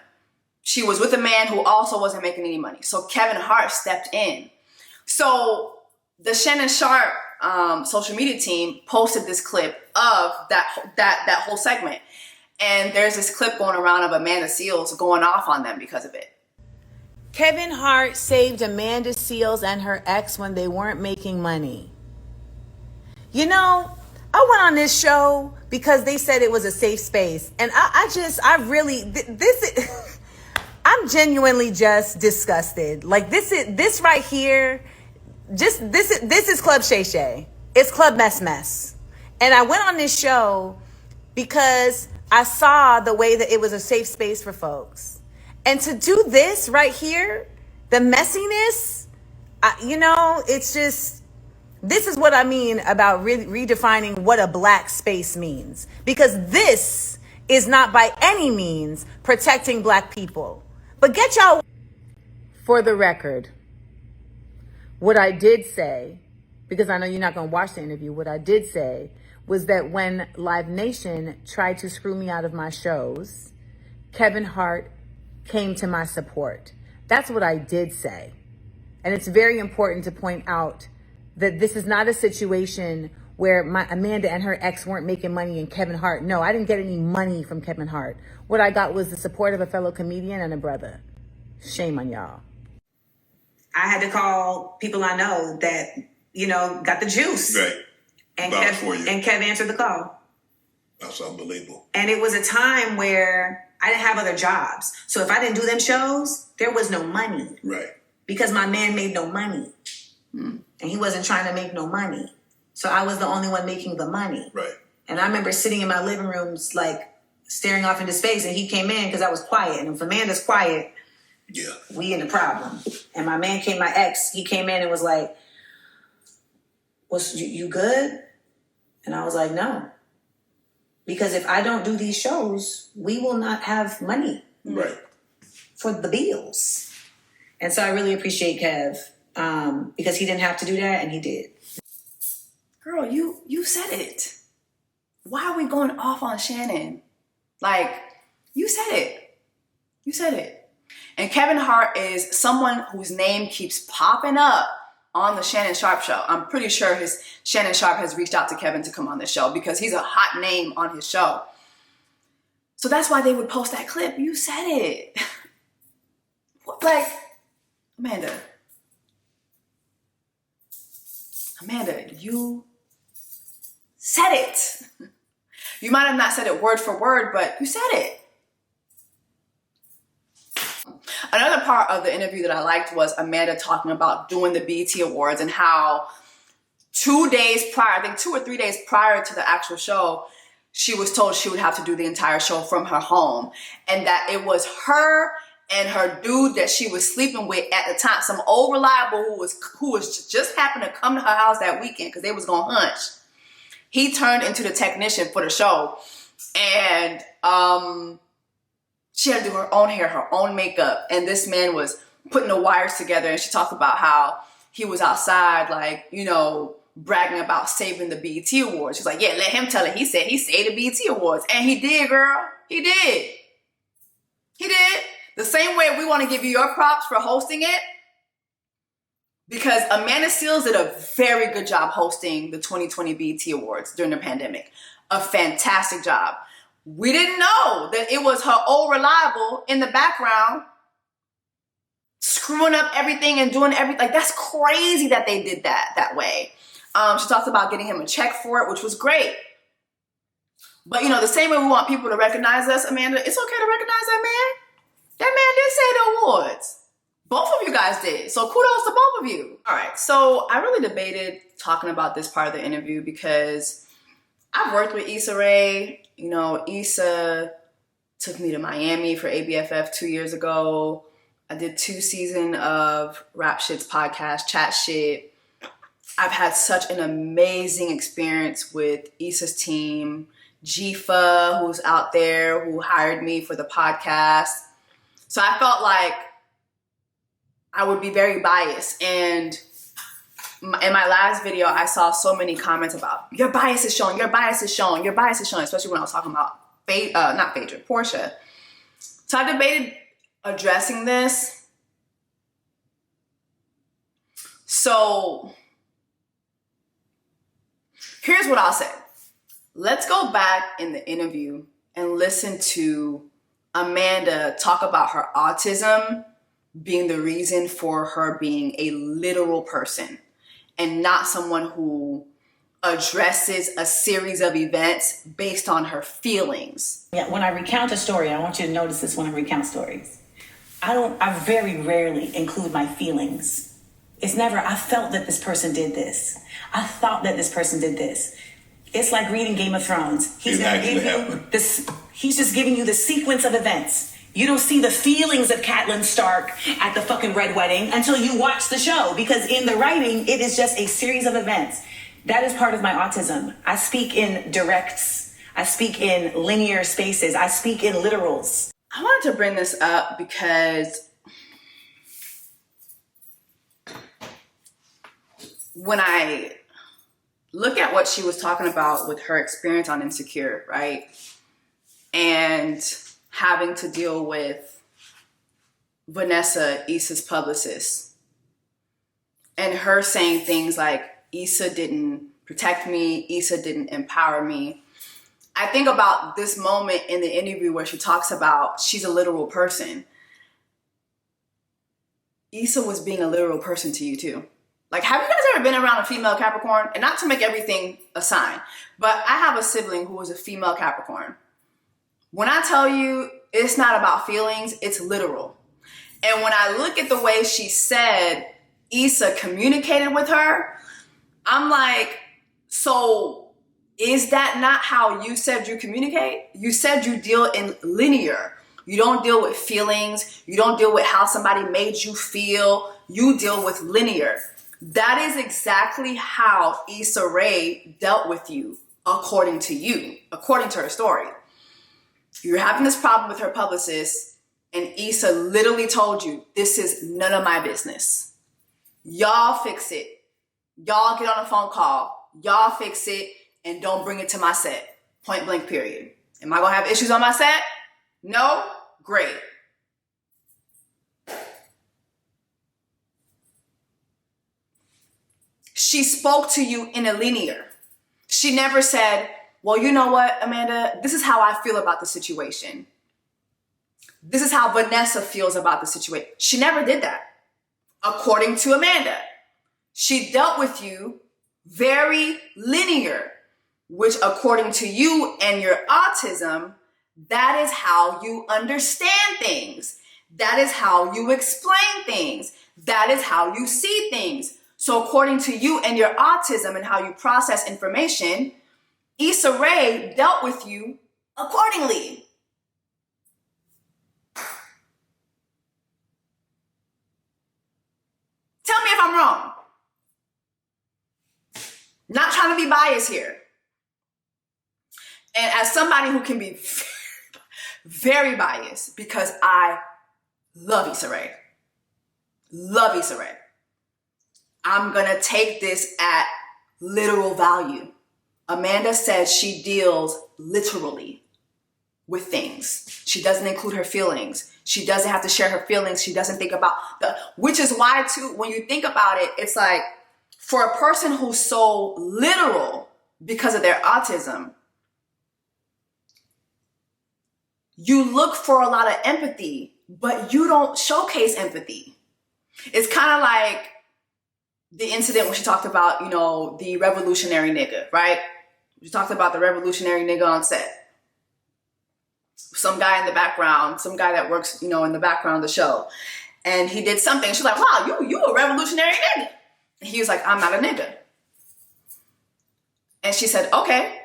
She was with a man who also wasn't making any money. So Kevin Hart stepped in. So the Shannon Sharpe social media team posted this clip of that whole segment. And there's this clip going around of Amanda Seales going off on them because of it. Kevin Hart saved Amanda Seales and her ex when they weren't making money. I went on this show because they said it was a safe space. And I'm genuinely just disgusted. Like this right here, this is Club SHAY. It's Club Mess. And I went on this show because I saw the way that it was a safe space for folks. And to do this right here, the messiness, it's just, this is what I mean about redefining what a black space means. Because this is not by any means protecting black people. But get y'all. For the record, what I did say, because I know you're not going to watch the interview, what I did say was that when Live Nation tried to screw me out of my shows, Kevin Hart came to my support. That's what I did say. And it's very important to point out that this is not a situation where Amanda and her ex weren't making money and Kevin Hart. No, I didn't get any money from Kevin Hart. What I got was the support of a fellow comedian and a brother. Shame on y'all. I had to call people I know that, got the juice. Right. And Kev answered the call. That's unbelievable. And it was a time where I didn't have other jobs. So if I didn't do them shows, there was no money. Right. Because my man made no money. And he wasn't trying to make no money. So I was the only one making the money. Right. And I remember sitting in my living rooms, like staring off into space, and he came in because I was quiet. And if Amanda's quiet, Yeah. we in the problem. And my ex, he came in and was like, you good? And I was like, no. Because if I don't do these shows, we will not have money Right. for the bills. And so I really appreciate Kev because he didn't have to do that, and he did. Girl, you said it. Why are we going off on Shannon? Like, you said it. You said it. And Kevin Hart is someone whose name keeps popping up on the Shannon Sharpe show. I'm pretty sure Shannon Sharpe has reached out to Kevin to come on the show because he's a hot name on his show. So that's why they would post that clip. You said it. Like, Amanda, you said it. You might have not said it word for word, but you said it. Another part of the interview that I liked was Amanda talking about doing the BET Awards and how 2 days prior, I think 2 or 3 days prior to the actual show, she was told she would have to do the entire show from her home, and that it was her and her dude that she was sleeping with at the time, some old reliable who was just happened to come to her house that weekend because they was going hunch. He turned into the technician for the show, and she had to do her own hair, her own makeup, and this man was putting the wires together, and she talked about how he was outside, like, you know, bragging about saving the BET Awards. She's like, yeah, let him tell it. He said he saved the BET Awards, and he did, girl. He did. He did. The same way we want to give you your props for hosting it, because Amanda Seales did a very good job hosting the 2020 BET Awards during the pandemic. A fantastic job. We didn't know that it was her old reliable in the background screwing up everything and doing everything. Like, that's crazy that they did that way. She talked about getting him a check for it, which was great. But, you know, the same way we want people to recognize us, Amanda, it's okay to recognize that man. That man did say the awards. Both of you guys did. So kudos to both of you. All right. So I really debated talking about this part of the interview because I've worked with Issa Rae. You know, Issa took me to Miami for ABFF 2 years ago. I did 2 seasons of Rap Shit's podcast, Chat Shit. I've had such an amazing experience with Issa's team. Jifa, who's out there, who hired me for the podcast. So I felt like I would be very biased. And in my last video, I saw so many comments about, your bias is showing, your bias is showing, your bias is showing, especially when I was talking about, Portia. So I debated addressing this. So here's what I'll say. Let's go back in the interview and listen to Amanda talk about her autism being the reason for her being a literal person and not someone who addresses a series of events based on her feelings. Yeah, when I recount a story, I want you to notice this when I recount stories. I very rarely include my feelings. It's never, I felt that this person did this. I thought that this person did this. It's like reading Game of Thrones. He's gonna give you this, he's just giving you the sequence of events. You don't see the feelings of Catelyn Stark at the fucking Red Wedding until you watch the show, because in the writing, it is just a series of events. That is part of my autism. I speak in directs. I speak in linear spaces. I speak in literals. I wanted to bring this up because when I look at what she was talking about with her experience on Insecure, right? And having to deal with Vanessa, Issa's publicist, and her saying things like, Issa didn't protect me, Issa didn't empower me. I think about this moment in the interview where she talks about she's a literal person. Issa was being a literal person to you too. Like, have you guys ever been around a female Capricorn? And not to make everything a sign, but I have a sibling who was a female Capricorn. When I tell you it's not about feelings, it's literal. And when I look at the way she said Issa communicated with her, I'm like, so Is that not how you said you communicate? You said you deal in linear. You don't deal with feelings. You don't deal with how somebody made you feel. You deal with linear. That is exactly how Issa Rae dealt with you, according to her story. You're having this problem with her publicist, and Issa literally told you, this is none of my business. Y'all fix it. Y'all get on a phone call. Y'all fix it, and don't bring it to my set. Point blank, period. Am I going to have issues on my set? No? Great. She spoke to you in a linear. She never said, well, you know what, Amanda, this is how I feel about the situation. This is how Vanessa feels about the situation. She never did that. According to Amanda, she dealt with you very linear, which according to you and your autism, that is how you understand things. That is how you explain things. That is how you see things. So according to you and your autism and how you process information, Issa Rae dealt with you accordingly. Tell me if I'm wrong. Not trying to be biased here. And as somebody who can be very biased, because I love Issa Rae. Love Issa Rae. I'm going to take this at literal value. Amanda said she deals literally with things. She doesn't include her feelings. She doesn't have to share her feelings. She doesn't think about which is why too, when you think about it, it's like for a person who's so literal because of their autism, you look for a lot of empathy, but you don't showcase empathy. It's kind of like the incident when she talked about, the revolutionary nigga, right? She talked about the revolutionary nigga on set. Some guy in the background, some guy that works, in the background of the show. And he did something. She's like, wow, you a revolutionary nigga. And he was like, I'm not a nigga. And she said, okay.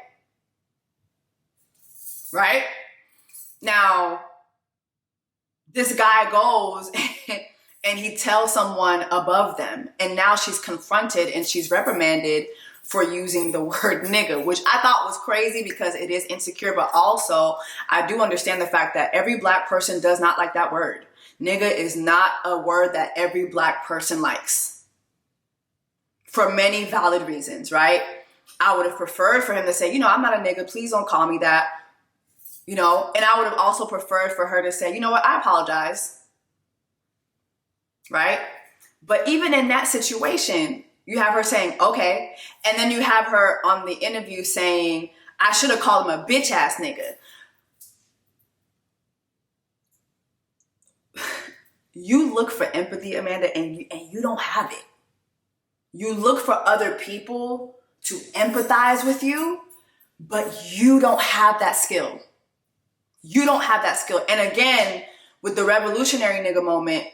Right? Now, this guy goes and he tells someone above them, and now she's confronted and she's reprimanded for using the word nigga, which I thought was crazy because it is insecure, but also I do understand the fact that every black person does not like that word. Nigga is not a word that every black person likes for many valid reasons, right? I would have preferred for him to say, I'm not a nigga, please don't call me that, and I would have also preferred for her to say, you know what, I apologize. Right? But even in that situation, you have her saying, okay. And then you have her on the interview saying, I should have called him a bitch ass nigga. You look for empathy, Amanda, and you don't have it. You look for other people to empathize with you, but you don't have that skill. You don't have that skill. And again, with the revolutionary nigga moment,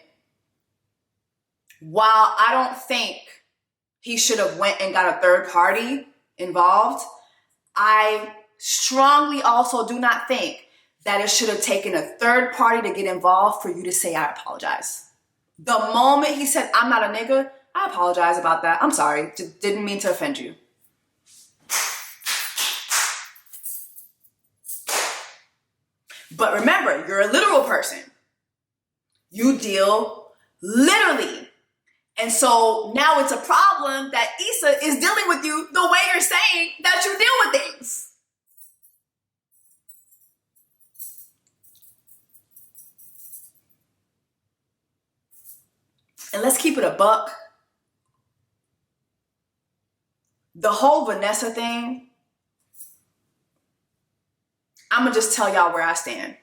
while I don't think he should have went and got a third party involved, I strongly also do not think that it should have taken a third party to get involved for you to say, I apologize. The moment he said, I'm not a nigga, I apologize about that. I'm sorry. Didn't mean to offend you. But remember, you're a literal person. You deal literally. And so now it's a problem that Issa is dealing with you the way you're saying that you deal with things. And let's keep it a buck. The whole Vanessa thing, I'm going to just tell y'all where I stand.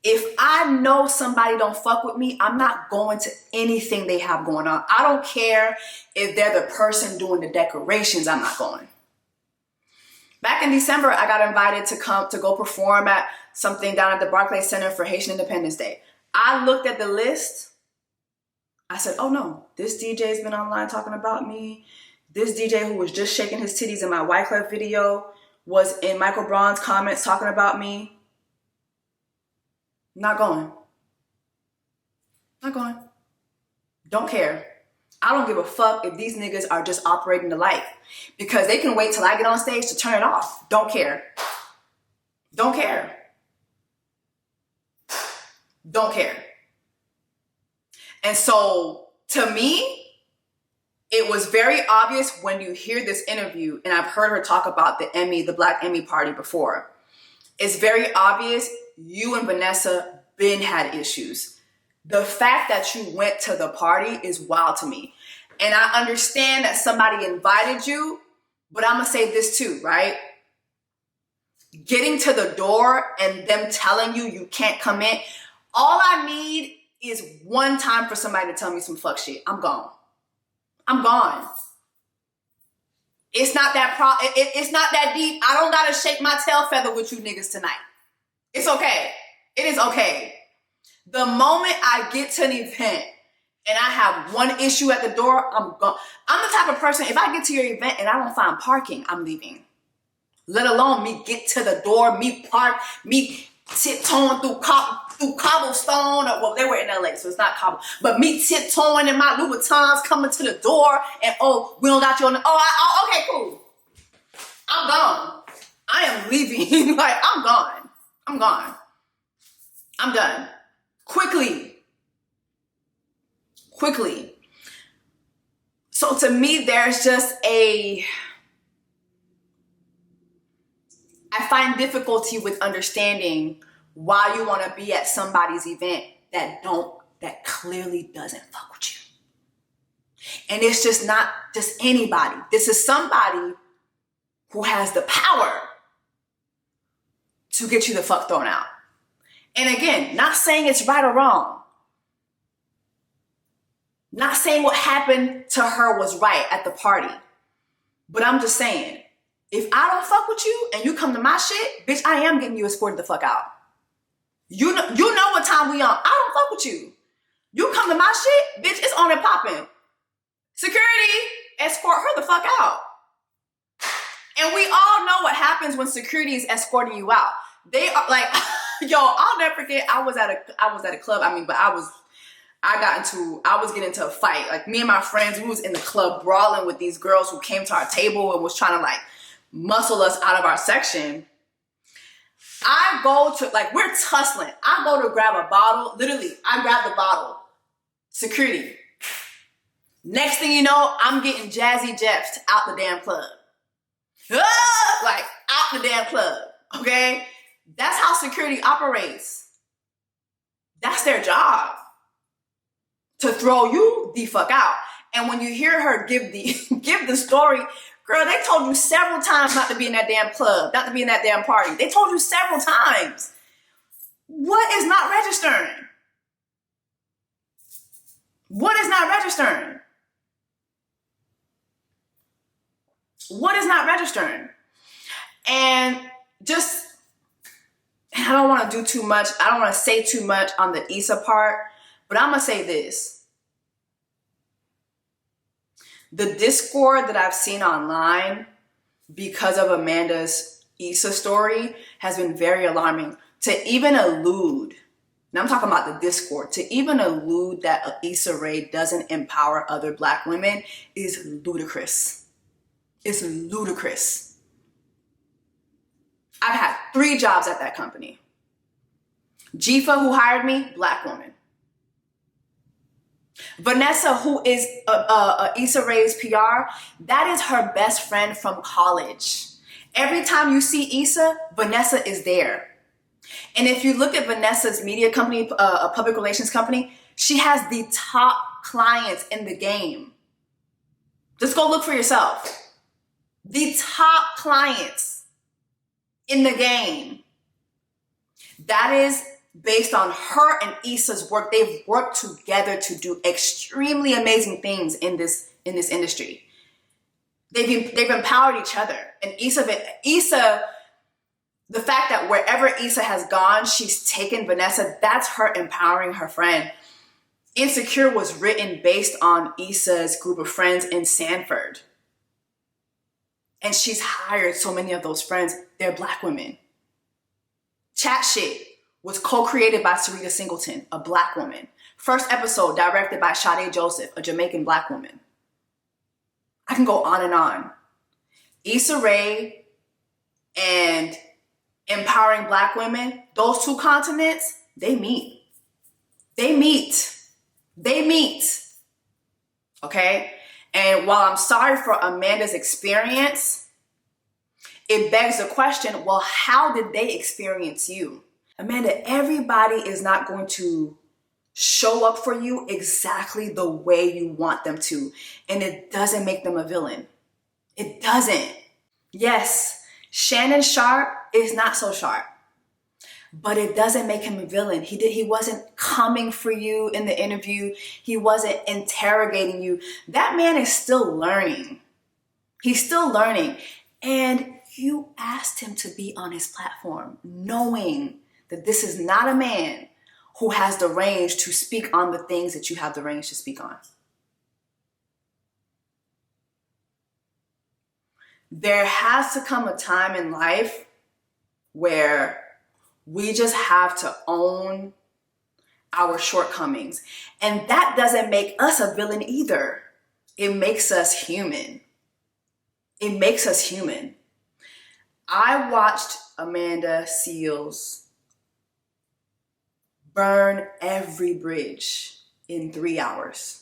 If I know somebody don't fuck with me, I'm not going to anything they have going on. I don't care if they're the person doing the decorations, I'm not going. Back in December, I got invited to go perform at something down at the Barclays Center for Haitian Independence Day. I looked at the list. I said, oh no, this DJ's been online talking about me. This DJ who was just shaking his titties in my Wyclef video was in Michael Braun's comments talking about me. Not going. Not going. Don't care. I don't give a fuck if these niggas are just operating the light, because they can wait till I get on stage to turn it off. Don't care. Don't care. Don't care. And so, to me, it was very obvious when you hear this interview, and I've heard her talk about the Black Emmy party before. It's very obvious you and Vanessa been had issues. The fact that you went to the party is wild to me. And I understand that somebody invited you, but I'm gonna say this too, right? Getting to the door and them telling you you can't come in, all I need is one time for somebody to tell me some fuck shit. I'm gone. I'm gone. It's not that it's not that deep. I don't gotta shake my tail feather with you niggas tonight. It's okay. It is okay. The moment I get to an event and I have one issue at the door, I'm gone. I'm the type of person, if I get to your event and I don't find parking, I'm leaving. Let alone me get to the door, me park, me tiptoeing through cobblestone, or well, they were in LA, so it's not cobble, but me tiptoeing in my Louboutins coming to the door and we don't got you on the, okay, cool. I'm gone. I am leaving. Like, I'm gone. I'm gone. I'm done. Quickly. So to me, there's just I find difficulty with understanding why you want to be at somebody's event that clearly doesn't fuck with you. And it's just not just anybody. This is somebody who has the power to get you the fuck thrown out. And again, not saying it's right or wrong. Not saying what happened to her was right at the party. But I'm just saying, if I don't fuck with you and you come to my shit, bitch, I am getting you escorted the fuck out. You know what time we on. I don't fuck with you. You come to my shit, bitch, it's on and popping. Security, escort her the fuck out. And we all know what happens when security is escorting you out. They are like, yo, I'll never forget. I was at a club. I was getting into a fight. Like, me and my friends, we was in the club brawling with these girls who came to our table and was trying to like muscle us out of our section. I go to, like, we're tussling. I go to grab a bottle. Literally, I grab the bottle. Security. Next thing you know, I'm getting jazzy jeffed out the damn club. Like, out the damn club. Okay? That's how security operates. That's their job. To throw you the fuck out. And when you hear her give the story, girl, they told you several times not to be in that damn club, not to be in that damn party. They told you several times. What is not registering? What is not registering? What is not registering? And just, I don't want to do too much. I don't want to say too much on the Issa part, but I'm going to say this. The discord that I've seen online because of Amanda's Issa story has been very alarming. To even allude, now I'm talking about the discord, to even allude that Issa Rae doesn't empower other Black women is ludicrous. It's ludicrous. I've had 3 jobs at that company. Jifa, who hired me, Black woman. Vanessa, who is Issa Rae's PR, that is her best friend from college. Every time you see Issa, Vanessa is there. And if you look at Vanessa's media company, a public relations company, she has the top clients in the game. Just go look for yourself. The top clients in the game. That is based on her and Issa's work. They've worked together to do extremely amazing things in this industry. They've empowered each other. And Issa, the fact that wherever Issa has gone, she's taken Vanessa, that's her empowering her friend. Insecure was written based on Issa's group of friends in Sanford. And she's hired so many of those friends. They're Black women. Chat Shit was co-created by Sarita Singleton, a Black woman. First episode directed by Sade Joseph, a Jamaican Black woman. I can go on and on. Issa Rae and empowering Black women, those two continents, they meet. They meet. They meet. Okay? And while I'm sorry for Amanda's experience, it begs the question, well, how did they experience you? Amanda, everybody is not going to show up for you exactly the way you want them to. And it doesn't make them a villain. It doesn't. Yes, Shannon Sharpe is not so sharp, but it doesn't make him a villain. He wasn't coming for you in the interview. He wasn't interrogating you. That man is still learning. He's still learning. And you asked him to be on his platform, knowing that this is not a man who has the range to speak on the things that you have the range to speak on. There has to come a time in life where we just have to own our shortcomings. And that doesn't make us a villain either. It makes us human. It makes us human. I watched Amanda Seales burn every bridge in 3 hours.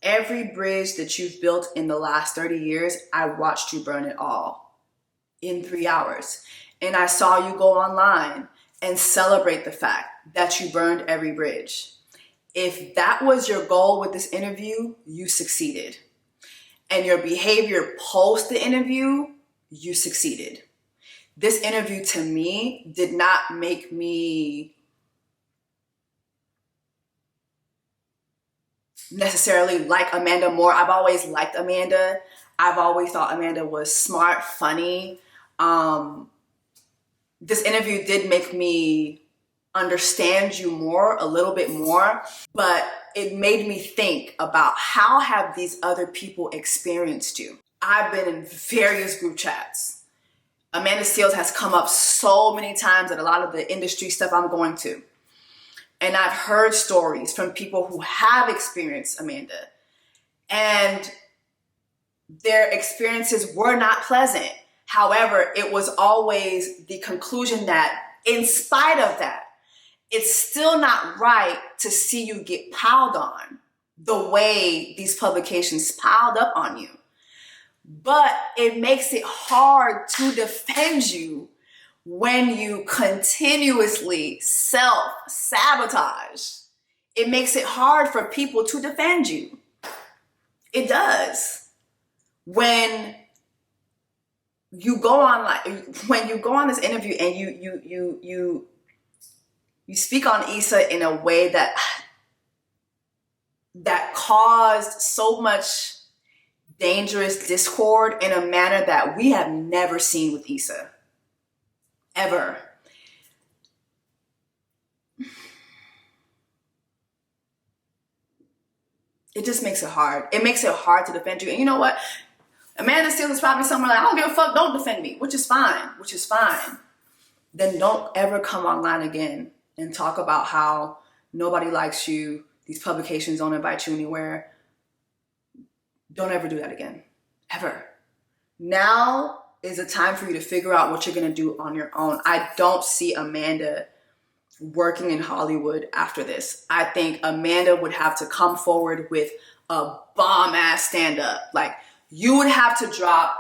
Every bridge that you've built in the last 30 years, I watched you burn it all in 3 hours. And I saw you go online and celebrate the fact that you burned every bridge. If that was your goal with this interview, you succeeded. And your behavior post the interview, you succeeded. This interview to me did not make me necessarily like Amanda more. I've always liked Amanda. I've always thought Amanda was smart, funny. This interview did make me understand you more, a little bit more, but it made me think about how have these other people experienced you. I've been in various group chats. Amanda Seales has come up so many times at a lot of the industry stuff I'm going to. And I've heard stories from people who have experienced Amanda. And their experiences were not pleasant. However, it was always the conclusion that in spite of that, it's still not right to see you get piled on the way these publications piled up on you. But it makes it hard to defend you when you continuously self-sabotage. It makes it hard for people to defend you. It does. When you go on this interview and you speak on Issa in a way that caused so much dangerous discord in a manner that we have never seen with Issa. Ever. It just makes it hard. It makes it hard to defend you. And you know what? Amanda Seales is probably somewhere like, I don't give a fuck, don't defend me, which is fine. Then don't ever come online again and talk about how nobody likes you, these publications don't invite you anywhere. Don't ever do that again. Ever. Now is a time for you to figure out what you're going to do on your own. I don't see Amanda working in Hollywood after this. I think Amanda would have to come forward with a bomb-ass stand-up. Like, you would have to drop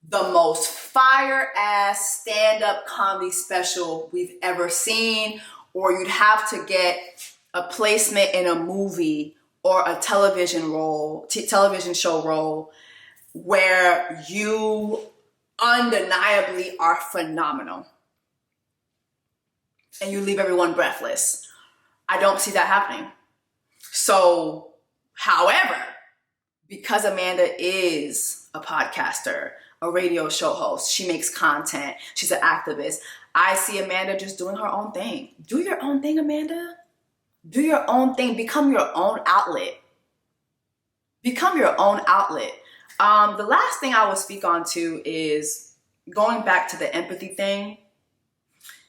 the most fire-ass stand-up comedy special we've ever seen, or you'd have to get a placement in a movie or a television show role where you undeniably are phenomenal and you leave everyone breathless. I don't see that happening. So, however, because Amanda is a podcaster, a radio show host, she makes content, she's an activist, I see Amanda just doing her own thing. Do your own thing, Amanda. Do your own thing. Become your own outlet. Become your own outlet. The last thing I will speak on to is going back to the empathy thing.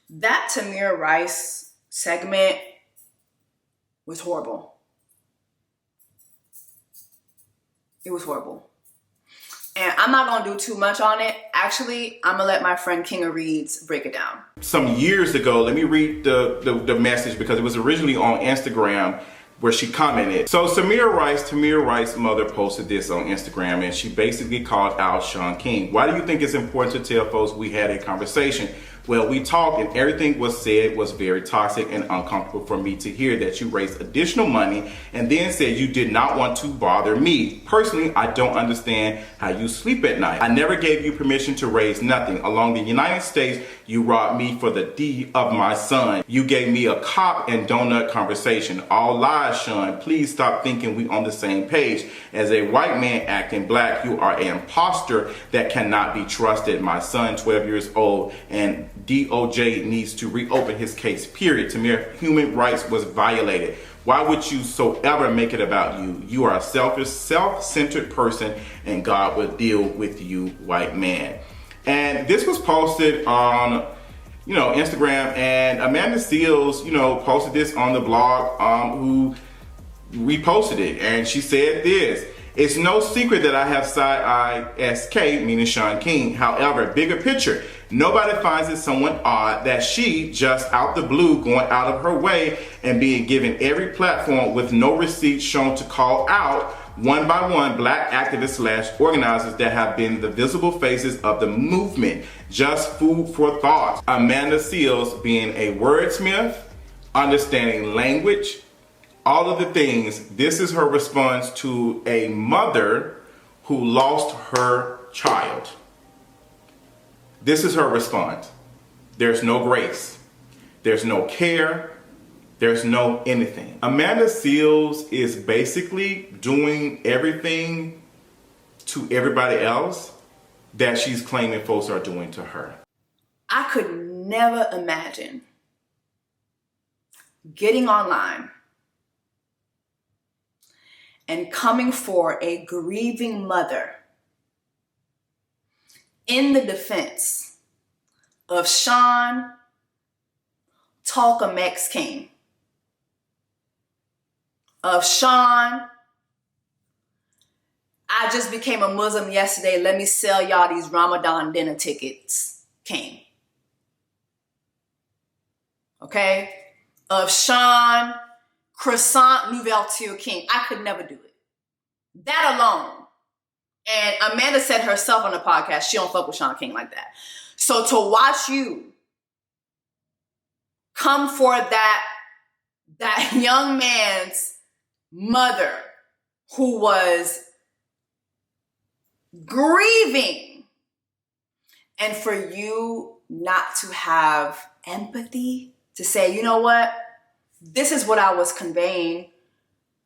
That Tamir Rice segment was horrible. It was horrible. And I'm not going to do too much on it. Actually, I'm going to let my friend King of Reads break it down. Some years ago, let me read the message because it was originally on Instagram where she commented. So Tamir Rice's mother posted this on Instagram, and she basically called out Shaun King. Why do you think it's important to tell folks we had a conversation? Well, we talked and everything was said was very toxic and uncomfortable for me to hear that you raised additional money and then said you did not want to bother me. Personally, I don't understand how you sleep at night. I never gave you permission to raise nothing. Along the United States, you robbed me for the D of my son. You gave me a cop and donut conversation. All lies, Shaun. Please stop thinking we on the same page. As a white man acting black, you are an imposter that cannot be trusted. My son, 12 years old, and DOJ needs to reopen his case, period. Tamir, human rights was violated. Why would you so ever make it about you? You are a selfish, self-centered person, and God will deal with you, white man. And this was posted on, Instagram, and Amanda Seales, posted this on the blog, who reposted it, and she said this: it's no secret that I have side-eye SK, meaning Shaun King. However, bigger picture, nobody finds it somewhat odd that she, just out the blue, going out of her way and being given every platform with no receipts shown to call out one by one black activists / organizers that have been the visible faces of the movement. Just food for thought. Amanda Seales being a wordsmith, understanding language, all of the things. This is her response to a mother who lost her child. This is her response. There's no grace. There's no care. There's no anything. Amanda Seales is basically doing everything to everybody else that she's claiming folks are doing to her. I could never imagine getting online and coming for a grieving mother in the defense of Shaun Talkum X King, of Shaun, I just became a Muslim yesterday, let me sell y'all these Ramadan dinner tickets King. Okay? Of Shaun Croissant Nouvelture King. I could never do it. That alone. And Amanda said herself on the podcast, she don't fuck with Shaun King like that. So to watch you come for that young man's mother who was grieving, and for you not to have empathy to say, you know what? This is what I was conveying.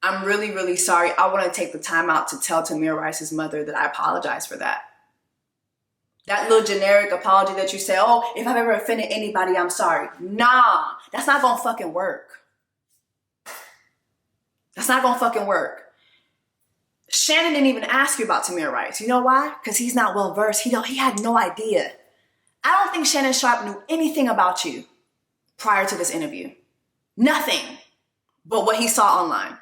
I'm really, really sorry. I want to take the time out to tell Tamir Rice's mother that I apologize for that. That little generic apology that you say, oh, if I've ever offended anybody, I'm sorry. Nah, that's not going to fucking work. That's not going to fucking work. Shannon didn't even ask you about Tamir Rice. You know why? Because he's not well versed. He had no idea. I don't think Shannon Sharpe knew anything about you prior to this interview. Nothing but what he saw online.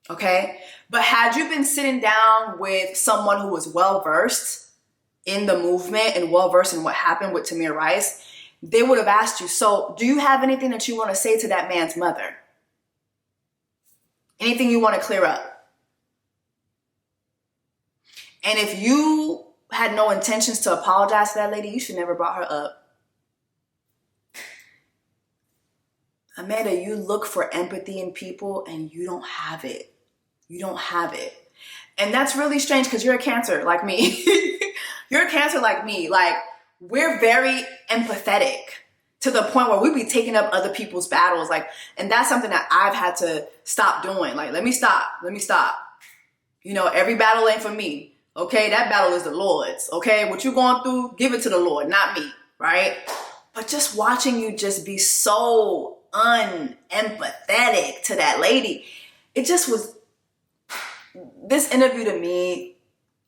Okay? But had you been sitting down with someone who was well-versed in the movement and well-versed in what happened with Tamir Rice, they would have asked you, so do you have anything that you want to say to that man's mother? Anything you want to clear up? And if you had no intentions to apologize to that lady, you should never brought her up. Amanda, you look for empathy in people and you don't have it. You don't have it. And that's really strange because you're a Cancer like me. You're a Cancer like me. Like, we're very empathetic to the point where we be taking up other people's battles. Like, and that's something that I've had to stop doing. Like, let me stop. You know, every battle ain't for me. Okay, that battle is the Lord's. Okay, what you going through, give it to the Lord, not me, right? But just watching you just be so unempathetic to that lady, it just was, this interview to me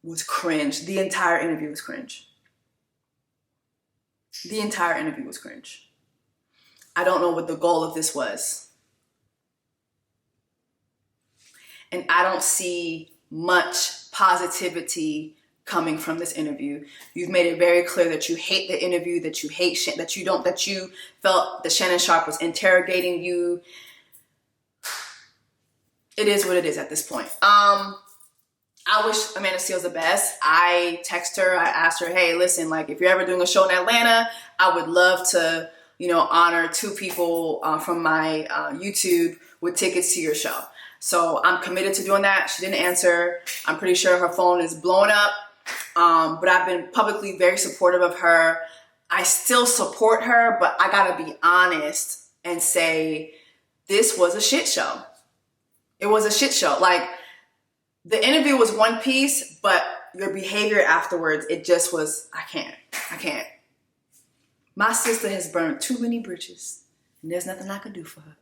was cringe. The entire interview was cringe. The entire interview was cringe. I don't know what the goal of this was. And I don't see much positivity coming from this interview. You've made it very clear that you hate the interview, that you hate that you felt that Shannon Sharpe was interrogating you. It is what it is at this point. I wish Amanda Seales the best. I text her, I asked her, hey, listen, like if you're ever doing a show in Atlanta, I would love to, you know, honor 2 people from my YouTube with tickets to your show. So I'm committed to doing that. She didn't answer. I'm pretty sure her phone is blown up. But I've been publicly very supportive of her. I still support her, but I gotta be honest and say this was a shit show. It was a shit show. Like, the interview was one piece, but your behavior afterwards, it just was, I can't. My sister has burned too many bridges, and there's nothing I can do for her.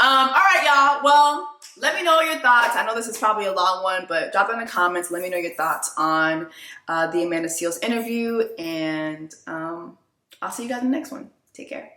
All right, y'all. Well, let me know your thoughts. I know this is probably a long one, but drop it in the comments. Let me know your thoughts on the Amanda Seales interview, and I'll see you guys in the next one. Take care.